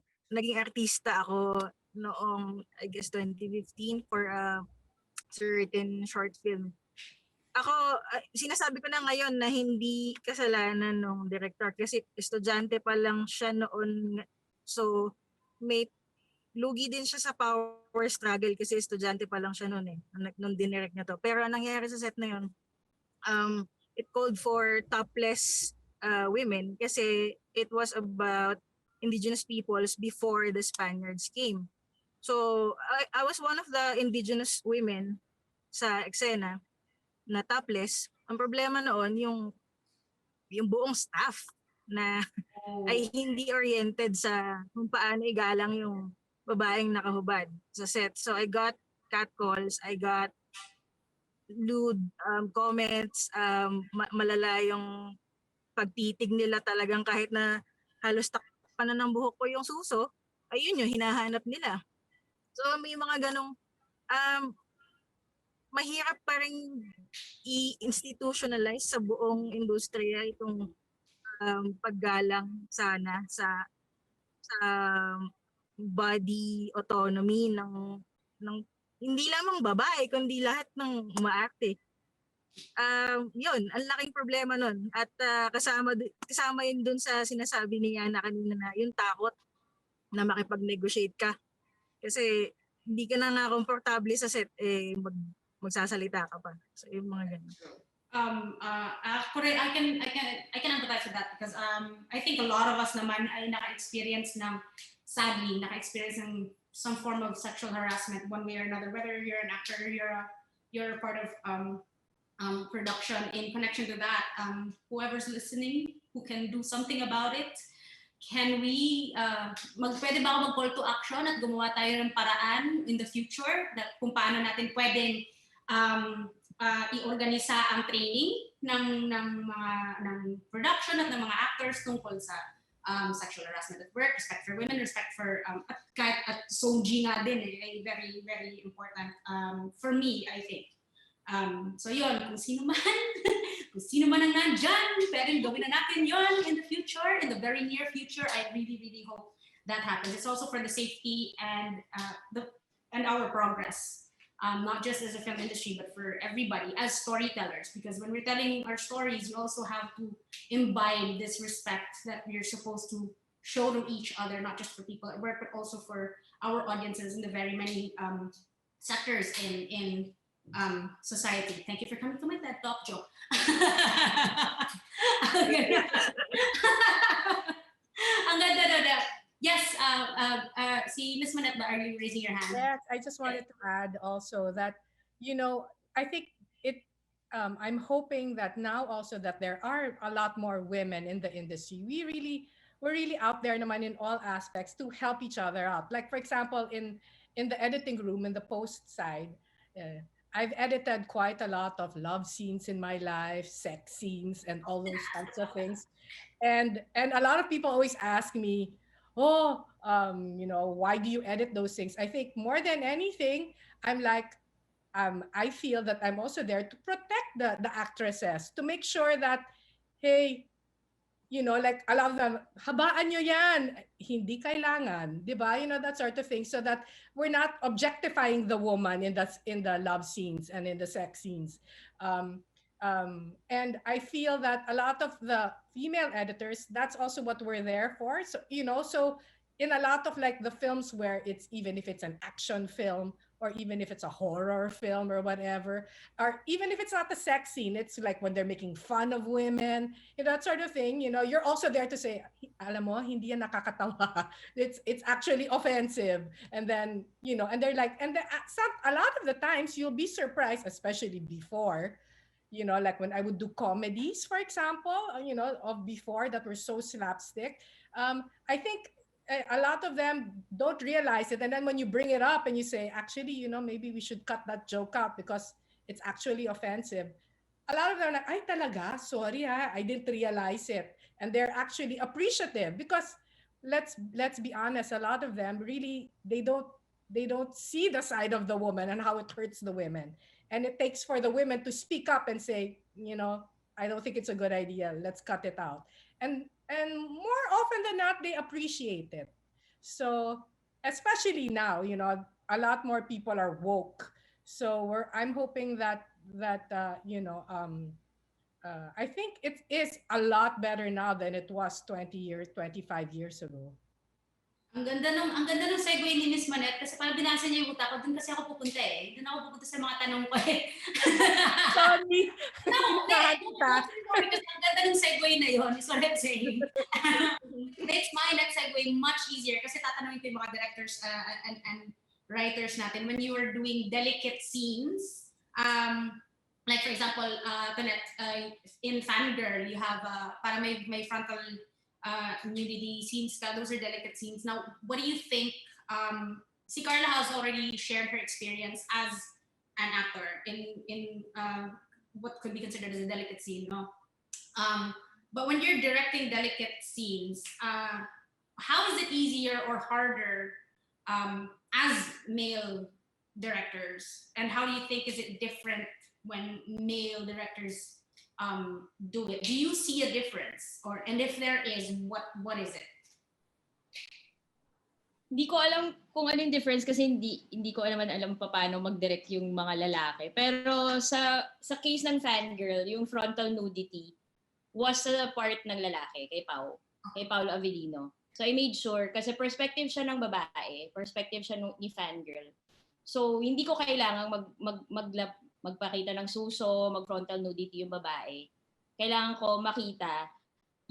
D: artista ako noong I guess 2015 for a certain short film. Ako, sinasabi ko na ngayon na hindi kasalanan ng director kasi estudyante pa lang siya noon. So, may lugi din siya sa power struggle kasi estudyante pa lang siya noon nung dinirect niya to. Pero ang nangyayari sa set na yun, it called for topless women kasi it was about indigenous peoples before the Spaniards came. So I was one of the indigenous women sa eksena na topless. Ang problema noon yung buong staff na ay hindi oriented sa kung paano igalang yung babaeng nakahubad sa set. So I got catcalls, I got lewd comments, malala yung pagtitig nila talagang kahit na halos takpan na ng buhok ko yung suso, ayun yung hinahanap nila. So may mga ganong mahirap pa rin i-institutionalize sa buong industriya itong paggalang sana sa body autonomy ng hindi lamang babae kundi lahat ng umaarte. Yun, ang laking problema nun. At kasama yun dun sa sinasabi ni Yana kanina na yung takot na makipag-negotiate ka. Kasi hindi ka na komportable sa set, magsasalita ka pa. So yung mga ganun.
B: Correct. I can empathize with that because I think a lot of us naman ay naka-experience ng sadly naka-experience ng some form of sexual harassment one way or another, whether you're an actor or you're a part of production. In connection to that, whoever's listening who can do something about it, can we pwede ba ako mag-call to action at gumawa tayo ng paraan in the future that kung paano natin pwedeng i-organisa ang training ng production at ng mga actors tungkol sa sexual harassment at work, respect for women, respect for at SOGI nga din very very important for me, I think. So yun, kung sino man ang nandyan, pwedeng gawin na natin yun in the future, in the very near future. I really really hope that happens. It's also for the safety and our progress. Not just as a film industry, but for everybody as storytellers. Because when we're telling our stories, you also have to imbibe this respect that we're supposed to show to each other, not just for people at work, but also for our audiences and the very many sectors in society. Thank you for coming to my TED Talk, Joe. Ang ganda. Yes, si Miss Manette, are you raising your hand?
C: Yes, I just wanted to add also that, I think it, I'm hoping that now also that there are a lot more women in the industry. We're really out there naman in all aspects to help each other out. Like for example, in the editing room, in the post side, I've edited quite a lot of love scenes in my life, sex scenes, and all those types of things. And a lot of people always ask me, oh, why do you edit those things? I think more than anything, I'm like, I feel that I'm also there to protect the actresses, to make sure that, hey, like a lot of them, habaan nyo yan, hindi kailangan, di ba? That sort of thing, so that we're not objectifying the woman in the love scenes and in the sex scenes. And I feel that a lot of the female editors, that's also what we're there for. So, so in a lot of like the films where it's, even if it's an action film, or even if it's a horror film or whatever, or even if it's not a sex scene, it's like when they're making fun of women, that sort of thing, you're also there to say, alam mo, hindi yan nakakatawa. It's actually offensive. And then, and they're like, a lot of the times you'll be surprised, especially before, like when I would do comedies, for example, of before that were so slapstick. I think a lot of them don't realize it. And then when you bring it up and you say, actually, maybe we should cut that joke out because it's actually offensive. A lot of them are like, ay talaga, sorry I didn't realize it. And they're actually appreciative because let's be honest, a lot of them really, they don't see the side of the woman and how it hurts the women. And it takes for the women to speak up and say, I don't think it's a good idea. Let's cut it out. And more often than not, they appreciate it. So especially now, a lot more people are woke. So I'm hoping that I think it is a lot better now than it was 20 years, 25 years ago.
B: Ang ganda ng segue ni Miss Manette kasi parang binasa niya yung utak ko. Doon kasi ako pupunta eh. Doon ako pupunta sa mga tanong ko eh.
C: Sorry.
B: No, kasi ang ganda ng segue na yun is what I'm saying. Makes my next segue much easier kasi tatanungin ko yung mga directors and writers natin when you are doing delicate scenes. Like for example, in Fangirl, you have para may frontal nudity scenes ka. Those are delicate scenes. Now, what do you think? Si Carla has already shared her experience as an actor in what could be considered as a delicate scene, no? But when you're directing delicate scenes, how is it easier or harder as male directors? And how do you think is it different when male directors do it? Do you see a difference? And if there is, what is it?
E: Hindi ko alam kung ano yung difference kasi hindi ko naman alam paano mag-direct yung mga lalaki. Pero sa case ng Fangirl, yung frontal nudity was sa part ng lalaki, kay Paolo Avellino. So I made sure, kasi perspective siya ng babae, perspective siya ni Fangirl. So hindi ko kailangang magpakita ng suso, mag-frontal nudity yung babae. Kailangan ko makita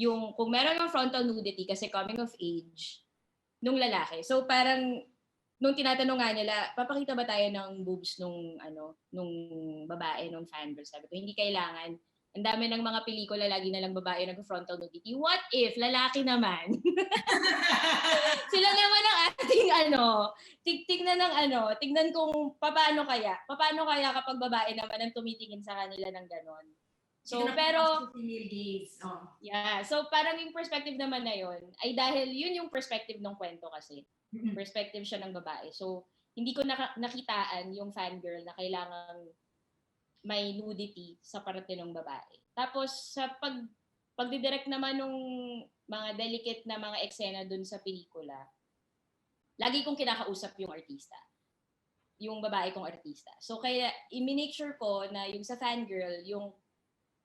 E: yung, kung meron ng frontal nudity kasi coming of age, nung lalaki. So parang, nung tinatanong nga nila, papakita ba tayo ng boobs nung babae, nung Fangirl? Sabi ko, hindi kailangan. Ang dami ng mga pelikula, lagi na lang babae nag-frontal nudity. What if, lalaki naman? Sila naman ang ating tignan kung paano kaya kapag babae naman ang tumitingin sa kanila ng ganon. So, pero, yeah, so parang yung perspective naman na yun, ay dahil yun yung perspective ng kwento kasi. Perspective siya ng babae. So, hindi ko nakitaan yung Fangirl na kailangang may nudity sa parte ng babae. Tapos, sa pagdidirect naman ng mga delicate na mga eksena dun sa pelikula, lagi kong kinakausap yung artista. Yung babae kong artista. So, kaya, i-make sure ko na yung sa Fangirl,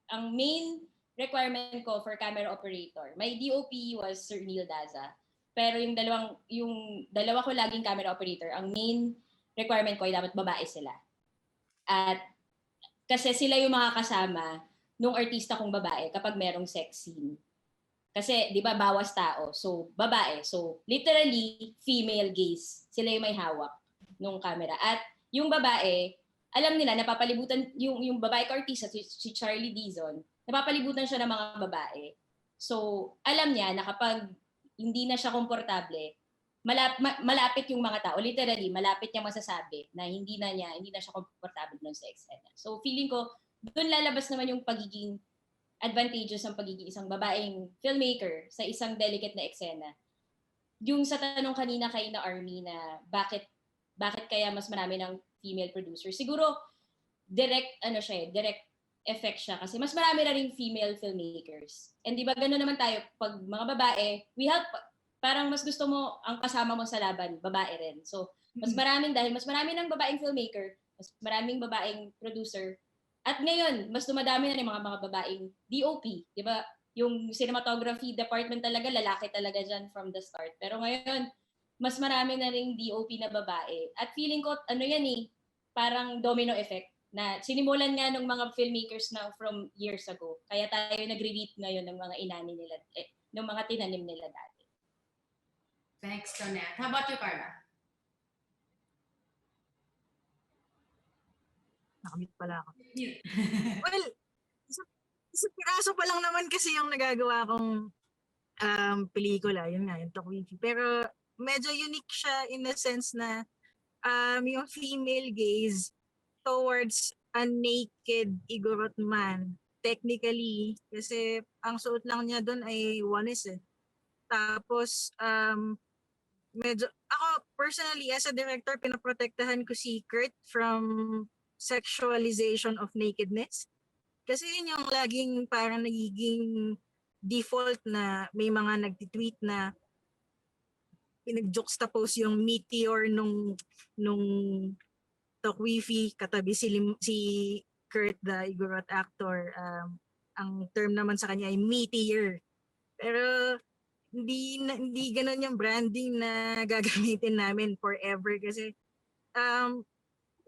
E: ang main requirement ko for camera operator, my DOP was Sir Neil Daza. Pero yung dalawa ko laging camera operator, ang main requirement ko ay dapat babae sila. At kasi sila yung mga kasama nung artista kong babae kapag merong sex scene. Kasi, di ba, bawas tao. So, babae. So, literally, female gaze. Sila yung may hawak nung camera. At yung babae, alam nila, napapalibutan, yung babae ko artista, si Charlie Dizon, napapalibutan siya ng mga babae. So, alam niya na kapag hindi na siya komportable, malapit yung mga tao. Literally, malapit niya masasabi na hindi na siya komportable nun sa eksena. So, feeling ko, doon lalabas naman yung pagiging advantageous ng pagiging isang babaeng filmmaker sa isang delicate na eksena. Yung sa tanong kanina kay na Army na bakit kaya mas marami ng female producer, siguro direct effect siya kasi mas marami na ring female filmmakers. And di ba gano'n naman tayo, pag mga babae, we help, parang mas gusto mo ang kasama mo sa laban, babae rin. So, mas marami ng babaeng filmmaker, mas maraming babaeng producer. At ngayon, mas dumadami na yung mga babaeng DOP, di ba? Yung cinematography department talaga, lalaki talaga dyan from the start. Pero ngayon, mas marami na ring DOP na babae. At feeling ko, parang domino effect na sinimulan nga ng mga filmmakers na from years ago. Kaya tayo nagre-reap ngayon ng mga inani nila, ng mga tinanim nila dati.
B: Thanks, Tonette. How about you, Carla?
D: Nakamit pala ako.
B: You.
D: Well, isa piraso pa lang naman kasi yung nagagawa kong pelikula. Yun nga, yung Tokwifi. Pero medyo unique siya in the sense na yung female gaze towards a naked Igorot man. Technically, kasi ang suot lang niya doon ay wanis eh. Tapos, medyo, ako personally as a director, pinaprotektahan ko si Kurt from sexualization of nakedness. Kasi yun yung laging parang nagiging default na may mga nagtitweet na pinag-juxtapose yung meteor nung Tokwifi katabi si Kurt, the Igorot actor. Ang term naman sa kanya ay meteor. Pero hindi ganun yung branding na gagamitin namin forever kasi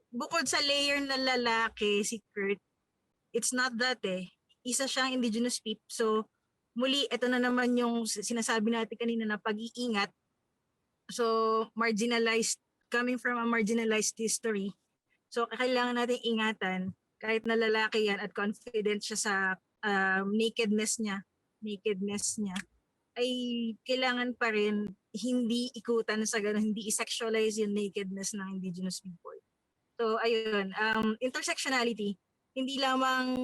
D: bukod sa layer na lalaki si Kurt, it's not that eh. Isa siyang indigenous people. So muli, ito na naman yung sinasabi natin kanina na pag-iingat. So marginalized, coming from a marginalized history. So kailangan natin ingatan kahit na lalaki yan at confident siya sa nakedness niya, ay kailangan pa rin hindi ikutan sa gano'n, hindi i-sexualize yung nakedness ng indigenous people. So ayun, intersectionality, hindi lamang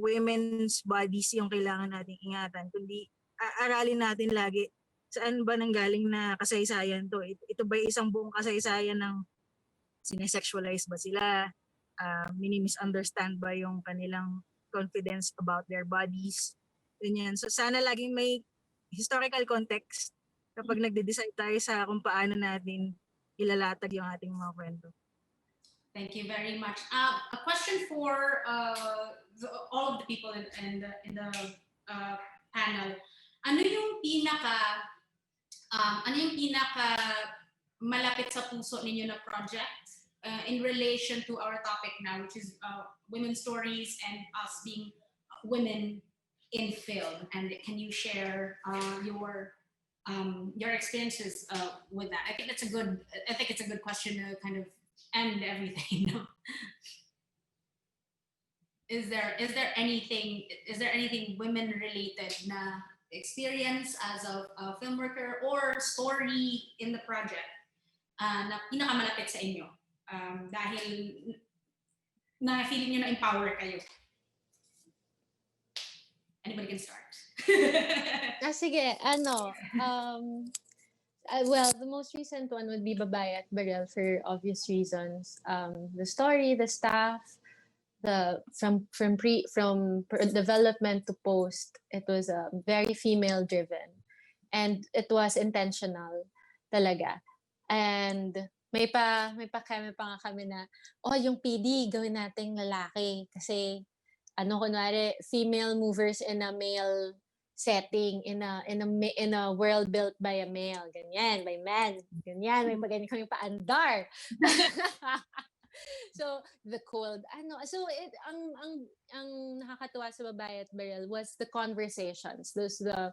D: women's bodies yung kailangan nating ingatan, kundi aralin natin lagi saan ba nanggaling na kasaysayan to. Ito ba isang buong kasaysayan ng sinesexualize ba sila? Mini-misunderstand ba yung kanilang confidence about their bodies? Ganyan. So sana laging may historical context kapag nagde-decide tayo sa kung paano natin ilalatag yung ating mga kwento.
B: Thank you very much. A question for all of the people in the panel. Ano yung pinaka malapit sa puso ninyo na project in relation to our topic now, which is women's stories and us being women in film? And can you share your experiences with that? I think it's a good question to kind of end everything. No? Is there anything women related na experience as a film worker or story in the project na pinakamalapit sa inyo dahil na feeling nyo na empower kayo? Anybody can start.
H: Sige, well, the most recent one would be Babae at Barel for obvious reasons. The story, the staff, from development to post, it was very female driven, and it was intentional talaga. And may pa nga kami na yung PD gawin nating lalaki kasi kunwari female movers in a male setting in a world built by a male, ganyan, by men, ganyan, may ganyan kami paandar. So the cold so ang nakakatuwa sa Babae at Baril was the conversations, those the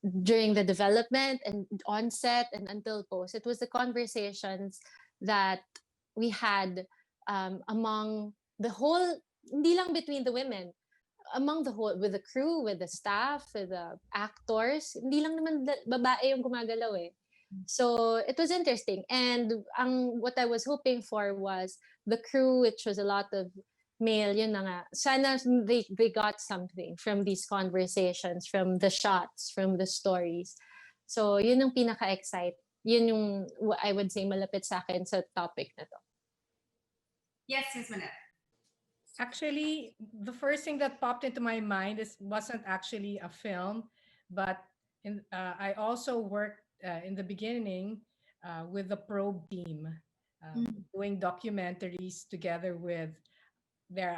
H: during the development and onset and until post. It was the conversations that we had among the whole, hindi lang between the women, among the whole, with the crew, with the staff, with the actors. Hindi lang naman babae yung gumagalaw eh. So it was interesting. And what I was hoping for was the crew, which was a lot of male, yun na nga. Sana they got something from these conversations, from the shots, from the stories. So yun yung pinaka-excite. Yun yung I would say malapit sa akin sa topic na to.
B: Yes, Ms. Manette.
C: Actually, the first thing that popped into my mind wasn't actually a film, but I also worked in the beginning with the Probe team, doing documentaries together with there.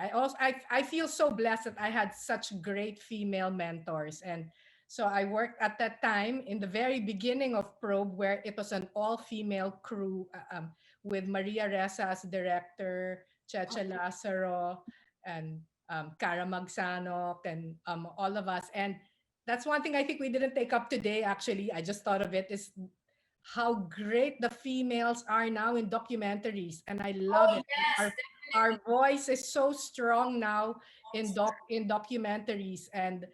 C: I feel so blessed that I had such great female mentors, and so I worked at that time in the very beginning of Probe, where it was an all-female crew with Maria Ressa as director, Checha Lazaro, and Cara Magsanok, and all of us. And that's one thing I think we didn't take up today, actually. I just thought of it, is how great the females are now in documentaries. And I love it.
B: Yes,
C: Our voice is so strong now in documentaries. And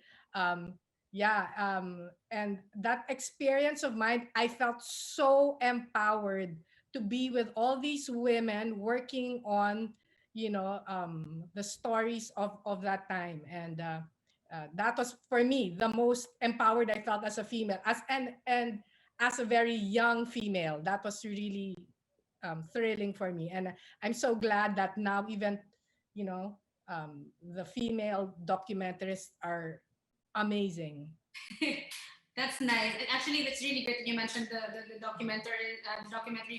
C: and that experience of mine, I felt so empowered to be with all these women working on the stories of that time. And that was, for me, the most empowered I felt as a female, and as a very young female. That was really thrilling for me. And I'm so glad that now even the female documentaries are amazing.
B: That's nice. And actually, that's really great that you mentioned the documentary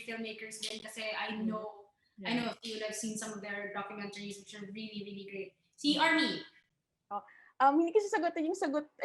B: filmmakers din, kasi I know a few that have seen some of their documentaries, which are really, really great. Si Army.
G: Hindi kasi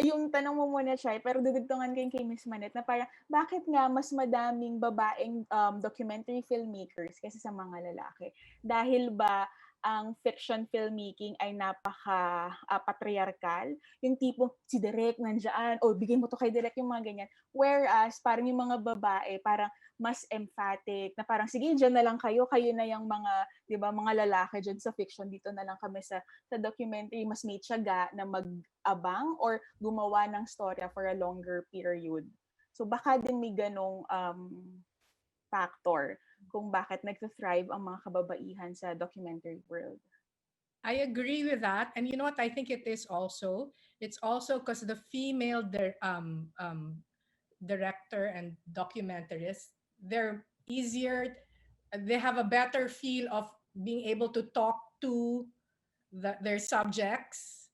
G: yung tanong mo muna siya, pero dudugtungan ko yung kay Miss Manette na parang bakit nga mas madaming babaeng documentary filmmakers kaysa sa mga lalaki? Dahil ba ang fiction filmmaking ay napaka-patriarchal? Yung tipong si Direk nandiyan, bigay mo to kay Direk, yung mga ganyan. Whereas parang yung mga babae parang mas emphatic, na parang sige, dyan na lang kayo na yung mga, di ba, mga lalaki dyan sa fiction, dito na lang kami sa documentary, mas may tiyaga na mag-abang or gumawa ng storya for a longer period. So baka din may ganong factor kung bakit nag-thrive ang mga kababaihan sa documentary world.
C: I agree with that. And you know what I think it is also? It's also because the female director and documentarists, they're easier, they have a better feel of being able to talk to their subjects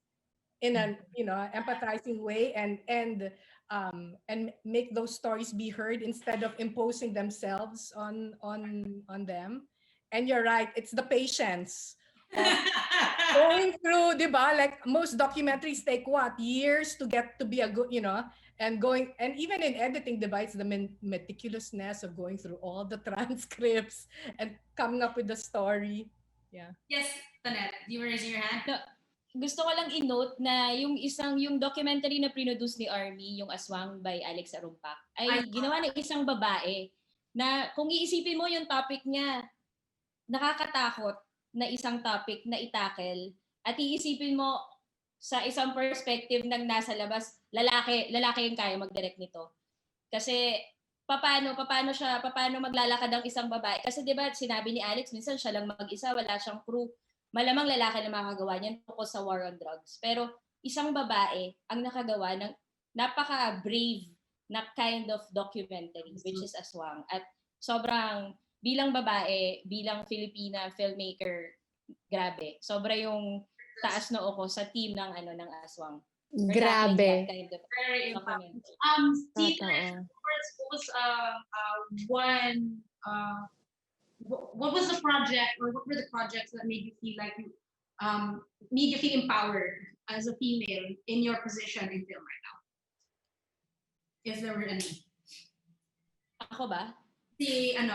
C: in an empathizing way, and make those stories be heard instead of imposing themselves on them. And you're right, it's the patience of going through, diba? Like most documentaries take years to get to be a good, and even in editing, diba, it's the meticulousness of going through all the transcripts and coming up with the story. Yeah.
B: Yes, Tanette, you were raising your hand?
E: No, gusto ko lang i-note na yung documentary na produce ni Army, yung Aswang by Alex Arumpak, ay ginawa ng isang babae na kung iisipin mo yung topic niya, nakakatakot na isang topic na itackle, at iisipin mo sa isang perspective ng nasa labas, lalaki yung kaya mag-direct nito. Kasi paano maglalakad ang isang babae? Kasi 'di ba, sinabi ni Alex, minsan siya lang mag-isa, wala siyang crew. Malamang lalaki na makagawa niyan tungkol sa war on drugs. Pero isang babae ang nakagawa ng napaka-brave na kind of documentary, which is Aswang. At sobrang, bilang babae, bilang Filipina filmmaker, grabe. Sobra yung taas noo ko sa team ng Aswang.
H: Grabe.
E: Kind of
B: Very
E: documentary.
B: What was the project, or what were the projects that made you feel like empowered as a female in your position in film right now? if there were any.
E: Ako ba?
B: Teka.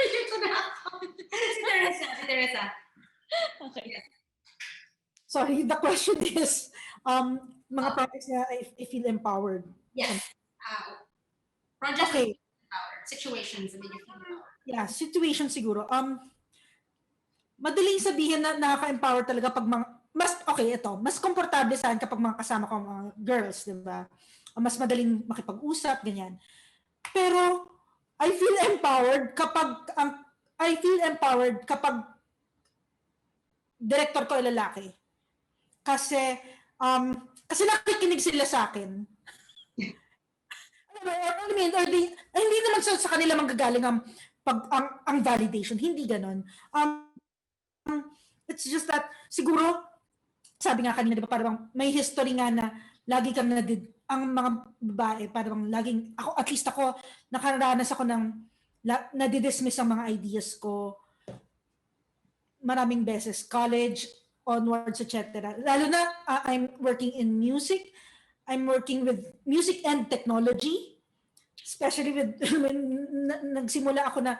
B: Yun ko na ako. Si Teresa.
E: Okay.
F: Sorry, the question is, mga projects na I feel empowered.
B: Yes. Projects
F: Okay.
B: that make you feel empowered. Situations that make you feel empowered.
F: Yeah, situation siguro. Madaling sabihin na nakaka-empower talaga pag mas komportable sa akin kapag mga kasama ko mga girls, di ba? Mas madaling makipag-usap, ganyan. Pero I feel empowered kapag director ko ay lalaki. Kasi nakikinig sila sa akin. Hindi naman sa kanila manggagaling ang validation. Hindi ganon. It's just that, siguro, sabi nga kanina, di ba, parang may history nga na lagi kang ang mga babae, parang laging, at least ako, nakaranas ako ng nadidismiss ang mga ideas ko maraming beses, college, onwards, etc. Lalo na, I'm working in music. I'm working with music and technology, especially with when nagsimula ako na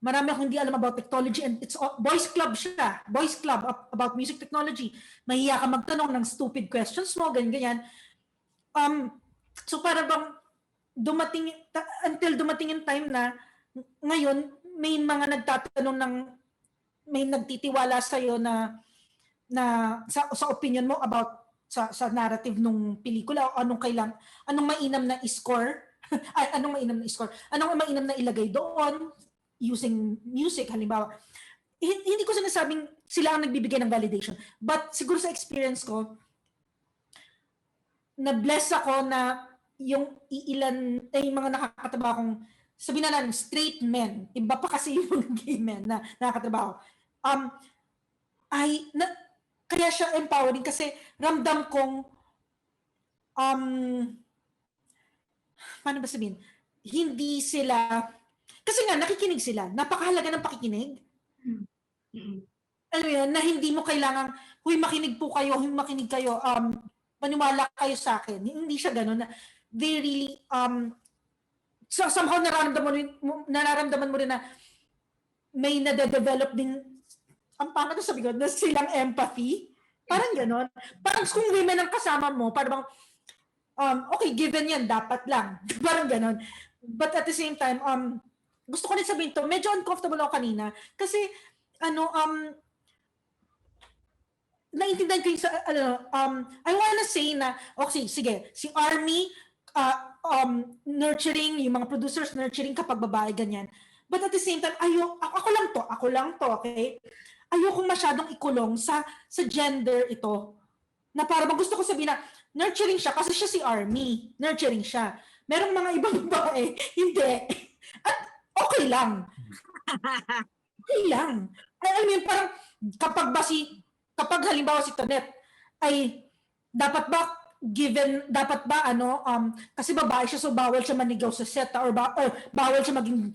F: marami akong hindi alam about technology, and it's boys club siya. Boys club about music technology. Mahiya ka magtanong ng stupid questions mo, ganyan. So para bang until dumating yung time na ngayon may mga nagtatanong may nagtitiwala sa iyo na sa opinion mo about sa narrative nung pelikula, o anong mainam na i-score, anong mainam na ilagay doon using music, halimbawa. Hindi ko sinasabing sila ang nagbibigay ng validation, but siguro sa experience ko, na-bless ako na yung yung mga nakakatrabaho kong, sabihin na lang, straight men, iba pa kasi yung mga gay men na nakakatrabaho. Kaya siya empowering kasi ramdam kong, paano ba sabihin, hindi sila, kasi nga nakikinig sila, napakahalaga ng pakikinig. Alam mo yan, na hindi mo kailangan, makinig kayo, maniwala kayo sa akin. Hindi siya ganun. They really, somehow nararamdaman mo rin na may nade-develop din, ang paano to sabi ko, na silang empathy. Parang ganon. Parang kung women ang kasama mo, parang okay, given yan, dapat lang. Parang ganon. But at the same time, gusto ko rin sabihin to, medyo uncomfortable ako kanina. Kasi, naintindihan ko yung I wanna say na, okay, sige, si Army, nurturing, yung mga producers nurturing kapag babae, ganyan. But at the same time, ako lang to, okay? Ayokong masyadong ikulong sa gender ito. Na parang gusto ko sabihin na, nurturing siya kasi siya si Army. Nurturing siya. Merong mga ibang babae, hindi. At okay lang. Okay lang. I mean, parang kapag halimbawa si Tonet ay dapat ba kasi babae siya, so bawal siya manigaw sa set or bawal siya maging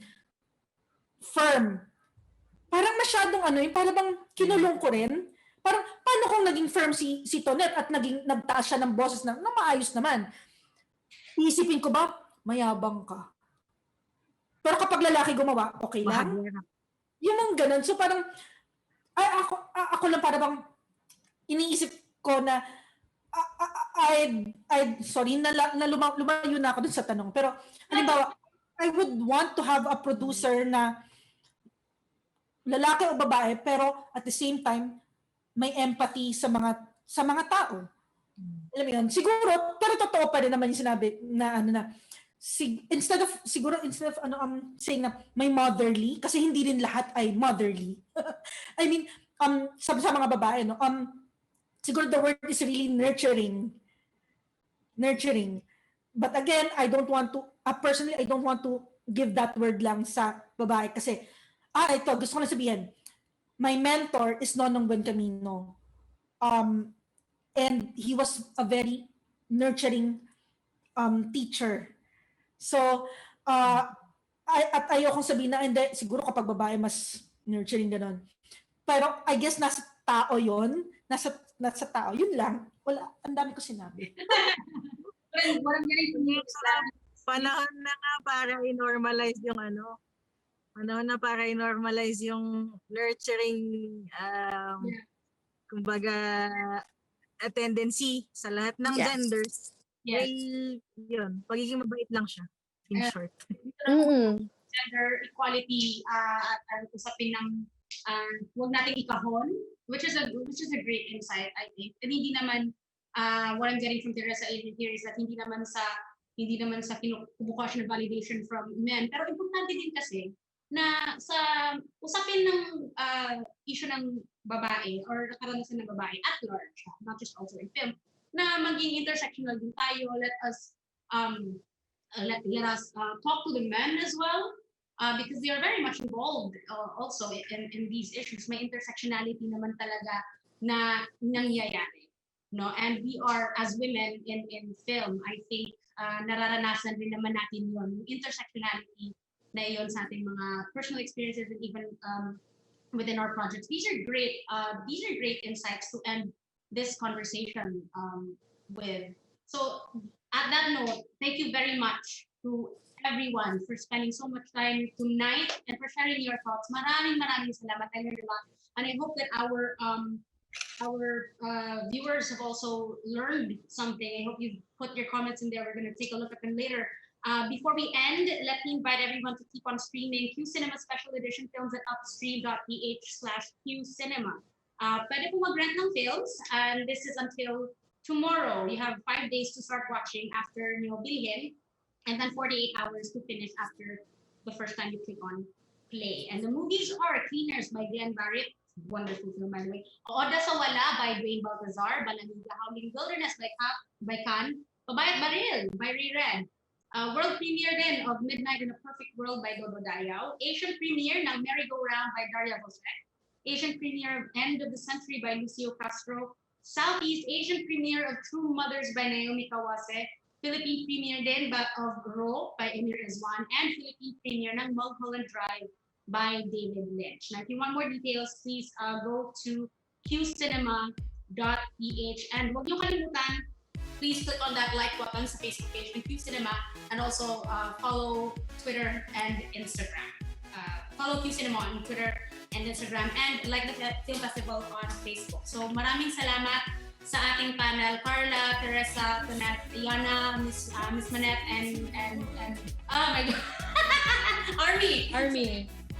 F: firm. Parang masyadong parang bang kinulong ko rin. Parang paano kung naging firm si Tonet at nagtaas siya ng boses na maayos naman. Iisipin ko ba, mayabang ka. Pero kapag lalaki gumawa, okay lang. Yung mga ganun. So parang ako lang parang bang iniisip ko na sorry na lumayo na ako dun sa tanong, pero halimbawa I would want to have a producer na lalaki o babae pero at the same time may empathy sa mga tao. Alam mo yun? Siguro, pero totoo pa rin naman yung sinabi na instead of saying na may motherly, kasi hindi rin lahat ay motherly. I mean, sa mga babae, siguro the word is really nurturing. But again, personally, I don't want to give that word lang sa babae kasi, ito, gusto ko na sabihin, my mentor is Nonong Buencamino. And he was a very nurturing teacher. So, at ayokong sabihin na, hindi, siguro kapag babae, mas nurturing ganon. Pero I guess nasa tao yon, nasa tao, yun lang. Wala, ang dami ko sinabi.
B: But what I'm getting from you is that
D: Panahon na nga para i-normalize yung ano. Panahon na para i-normalize yung nurturing,
B: Yeah.
D: kumbaga, tendency sa lahat ng
H: Yes.
D: genders.
B: yes,
D: Well, yun. Pagiging mabait lang siya. In
B: Yeah.
D: short.
H: Mm-mm.
B: gender equality at usapin ng huwag nating ikahon, which is a great insight, I think. And hindi naman what I'm getting from Teresa here is that hindi naman sa kinukubukas na validation from men, pero importante din kasi na sa usapin ng issue ng babae or karanasan ng babae at large, not just also in film, na maging intersectional din tayo. Let us talk to the men as well, because they are very much involved also in these issues. May intersectionality naman talaga na nangyayari, no? And we are, as women in film, I think nararanasan rin naman natin yun, yung intersectionality na yun sa ating mga personal experiences and even within our projects. These are great insights to end this conversation with. So at that note, thank you very much to everyone for spending so much time tonight and for sharing your thoughts. Maraming salamat. I learned a lot. And I hope that our viewers have also learned something. I hope you've put your comments in there. We're going to take a look at them later. Before we end, let me invite everyone to keep on streaming QCinema Special Edition films at upstream.ph/QCinema. Pwede po mag-rent ng films, and this is until tomorrow. You have 5 days to start watching after bilhin, and then 48 hours to finish after the first time you click on play. And the movies are Cleaners by Glenn Barrett, wonderful film by the way. Oda sa Wala by Dwayne Baltazar, Balaniga Howling Wilderness by Khan, Babayat Baril by Ray Red. World premiere then of Midnight in a Perfect World by Dodo Dayao. Asian premiere ng Merry Go Round by Daria Jose. Asian premiere of End of the Century by Lucio Castro. Southeast Asian premiere of True Mothers by Naomi Kawase. Philippine premiere din of Ro by Emir Rizwan. And Philippine premiere ng Mulholland Drive by David Lynch. Now, if you want more details, please go to QCinema.ph. And huwag niyo kalimutan, please click on that like button sa Facebook page ng QCinema and also follow Twitter and Instagram. Follow QCinema on Twitter and Instagram and like the film festival on Facebook. So maraming salamat sa ating panel, Carla, Teresa, Tonette, Yana, Miss Manette, and oh my God, Army.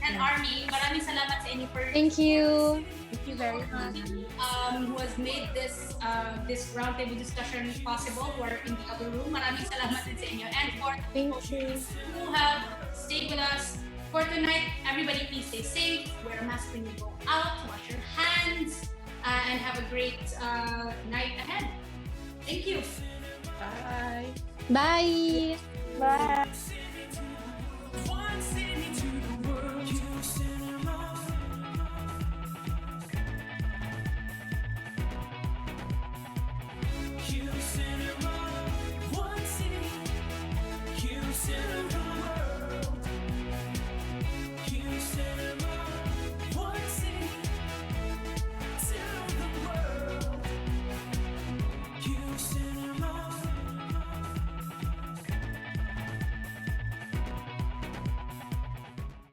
B: And Army, maraming salamat sa inyo for
H: Thank you.
C: Thank you very much.
B: who has made this roundtable discussion possible, who are in the other room. Maraming salamat din sa inyo. And for
H: Thank you.
B: who have stayed with us for tonight, everybody please stay safe, wear a mask when you go out, wash your hands, and have a great night ahead. Thank you.
C: Bye.
H: Bye.
G: Bye.